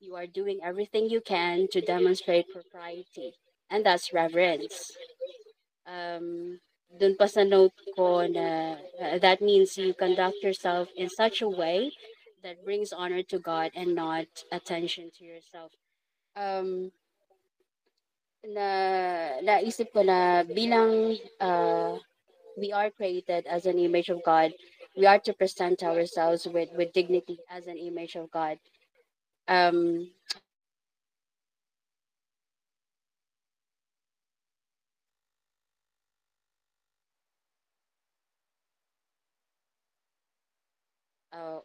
you are doing everything you can to demonstrate propriety. And that's reverence. Dun pa sa note ko na that means you conduct yourself in such a way that brings honor to God and not attention to yourself. Na naisip ko na bilang we are created as an image of God, we are to present ourselves with dignity as an image of God. Um,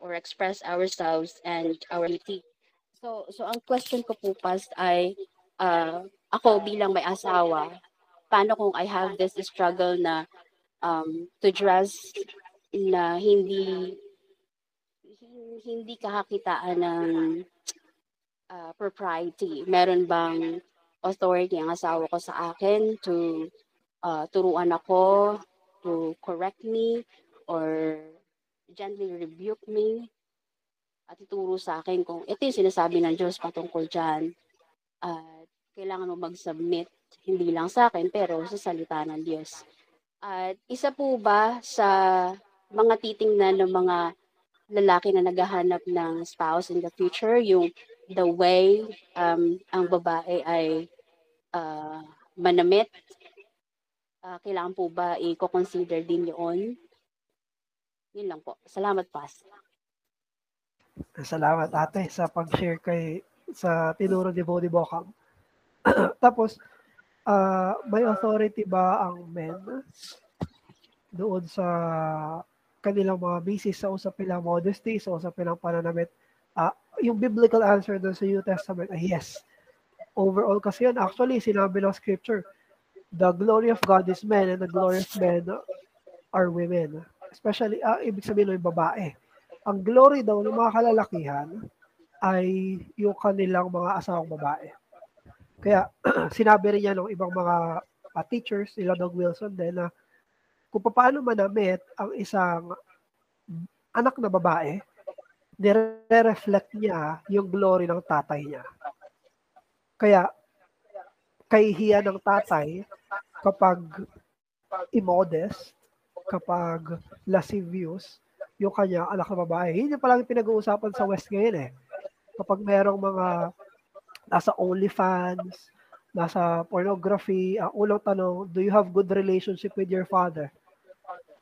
or express ourselves and our beauty. So ang question ko po pas ay ako bilang may asawa, paano kung I have this struggle na to dress na hindi kakakitaan ng propriety. Meron bang authority ang asawa ko sa akin to turuan ako, to correct me, or gently rebuke me, at ituro sa akin kung ito yung sinasabi ng Diyos patungkol dyan. At kailangan mo mag-submit, hindi lang sa akin, pero sa salita ng Diyos. At isa po ba sa mga titingnan ng mga lalaki na naghahanap ng spouse in the future, yung the way ang babae ay manamit, kailangan po ba i-consider din yun? Yun lang po. Salamat, Pas. Salamat ate sa pag-share sa tinuro ni Bodhi Bokang. Tapos, may authority ba ang men doon sa kanilang mga misis sa usapin ng modesty, sa usapin ng pananamit? Yung biblical answer doon sa New Testament ay yes. Overall kasi yan, actually, sinabi ng scripture, the glory of God is men and the glory of men are women. Especially, ibig sabihin ng babae. Ang glory daw ng mga kalalakihan ay yung kanilang mga asawang babae. Kaya sinabi rin niya ng ibang mga teachers, nila Doug Wilson din, na kung paano manamit ang isang anak na babae, nire-reflect niya yung glory ng tatay niya. Kaya kahihiyan ng tatay kapag immodest, kapag lascivious, yung kanya anak na babae. Yun yung palang pinag-uusapan sa West ngayon eh. Kapag merong mga nasa OnlyFans, nasa pornography, ang unang tanong, do you have good relationship with your father?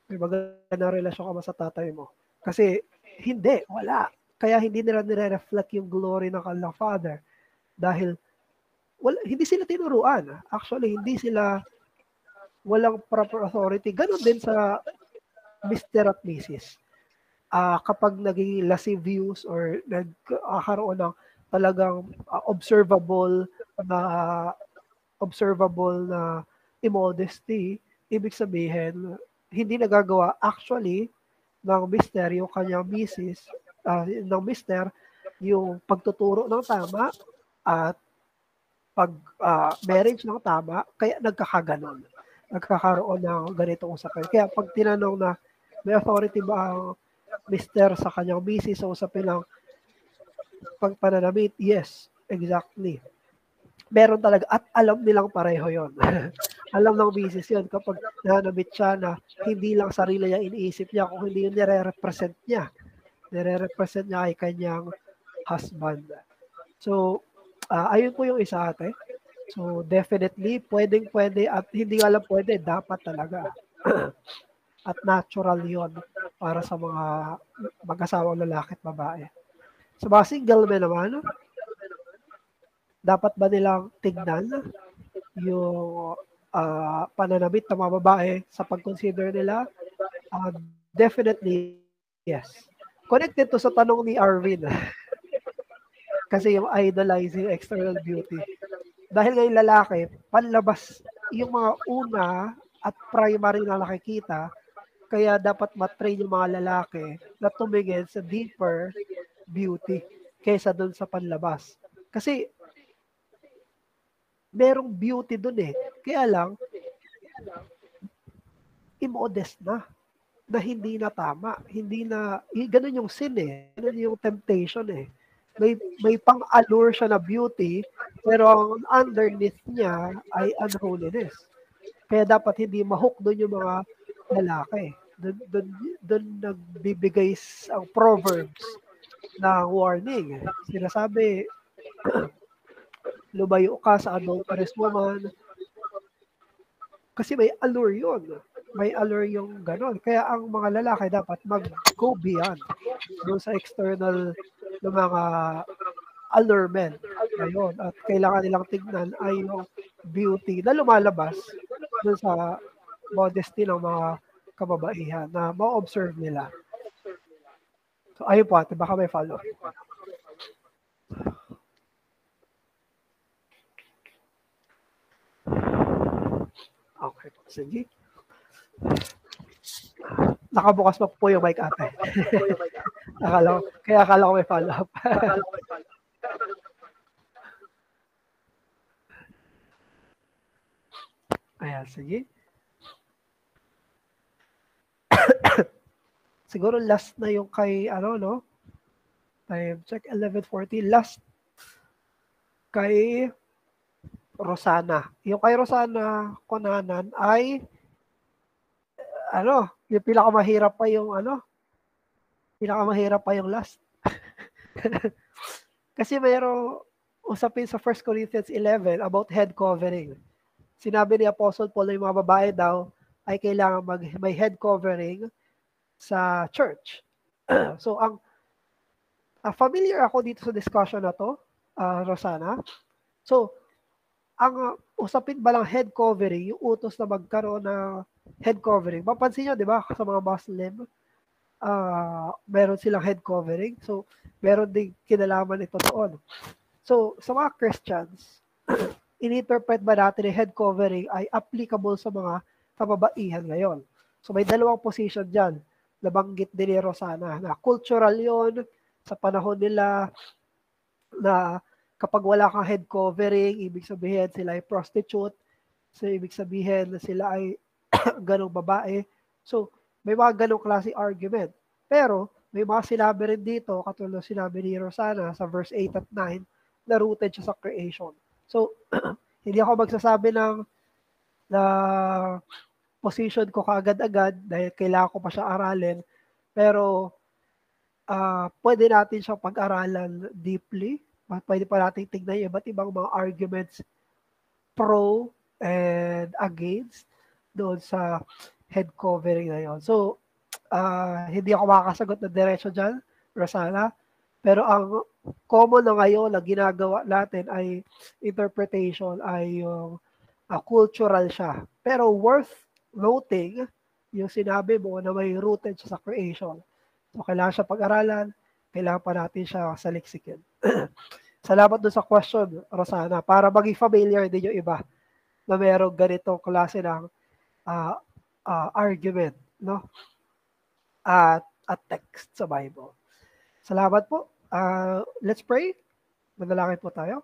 May magandang relasyon ka ba sa tatay mo? Kasi hindi, wala. Kaya hindi nila nire-reflect yung glory ng kanilang father. Dahil hindi sila tinuruan. Actually, walang proper authority. Ganon din sa Mr. at Mrs. Kapag naging lascivious or nagkaroon ng talagang observable na immodesty, ibig sabihin, hindi nagagawa actually ng mister yung kanyang misis, ng mister yung pagtuturo ng tama at pag marriage ng tama, kaya nagkakaganon. Nagkakaroon ng ganitong usapan. Kaya pag tinanong na may authority ba ang mister sa kanyang misis sa usapin ng pagpananamit, yes, exactly. Meron talaga at alam nilang pareho yon. Alam ng misis yon kapag nanamit siya na hindi lang sarili niya iniisip niya, kung hindi yun nire-represent niya. Nire-represent niya ay kanyang husband. So, ayun po yung isa ate. So, definitely, pwede at hindi nga lang pwede, dapat talaga. At natural yon para sa mga mag-asawang lalaki at babae. Sa mga single men naman, dapat ba nilang tignan yung pananamit ng mga babae sa pag-consider nila? Definitely, yes. Connected to sa tanong ni Arvin. Kasi yung idolizing external beauty. Dahil ngayon lalaki, panlabas yung mga una at primary na nakikita, kaya dapat matrain yung mga lalaki na tumingin sa deeper beauty kaysa dun sa panlabas. Kasi merong beauty dun eh. Kaya lang, immodest na hindi na tama. Hindi na, ganun yung sin eh. Ganun yung temptation eh. May pang-allure siya na beauty, pero ang underneath niya ay unholiness. Kaya dapat hindi mahook doon yung mga lalaki. Doon nagbibigay ang Proverbs na warning. Sinasabi, lumayo ka sa adulterous woman. Kasi may allure yun. May allure yung ganon. Kaya ang mga lalaki dapat mag-go beyond doon sa external ng mga allurement. Ayun. At kailangan nilang tignan ay yung beauty na lumalabas doon sa modesty ng mga kababaihan na ma-observe nila. So, ayun po ate, baka may follow. Okay po, sige. Nakabukas pa po yung mic ate. Akala ko may follow-up. Ayan, sige. Siguro last na yung kay, no? Time check, 11:40. Last kay Rosana. Yung kay Rosana Konanan ay, yung pinakamahirap pa yung, last. Kasi mayroong usapin sa 1 Corinthians 11 about head covering. Sinabi ni Apostle Paul na yung mga babae daw ay kailangan may head covering sa church. So, familiar ako dito sa discussion na to, Rosana. So, ang usapin ba lang head covering, yung utos na magkaroon ng head covering. Mapansin nyo, di ba, sa mga Muslim, meron silang head covering. So, meron din kinalaman ito doon. So, sa mga Christians, in-interpret ba natin yung head covering ay applicable sa mga kababaihan ngayon? So, may dalawang position dyan. Nabanggit din ni Rosana na cultural yon sa panahon nila na kapag wala kang head covering, ibig sabihin sila ay prostitute. So, ibig sabihin na sila ay ganong babae. So, may mga ganong klase argument. Pero, may mga sinabi rin dito, katulad sinabi ni Rosana sa verse 8 at 9, na rooted siya sa creation. So, hindi ako magsasabi na position ko kaagad-agad dahil kailangan ko pa siya aralin. Pero, pwede natin siyang pag-aralan deeply. Pwede pa natin tignan yung iba't ibang mga arguments pro and against doon sa head covering na yun. So, hindi ako makakasagot na diretso dyan, Rosana. Pero ang common na ngayon na ginagawa natin ay interpretation ay yung cultural siya. Pero worth noting, yung sinabi mo na may rooted siya sa creation. So, kailangan siya pag-aralan, kailangan pa natin siya saliksikin. Salamat doon sa question, Rosana, para maging familiar din yung iba na mayroong ganitong klase ng argument, no? At text sa Bible. Salamat po. Let's pray. Manalangin po tayo.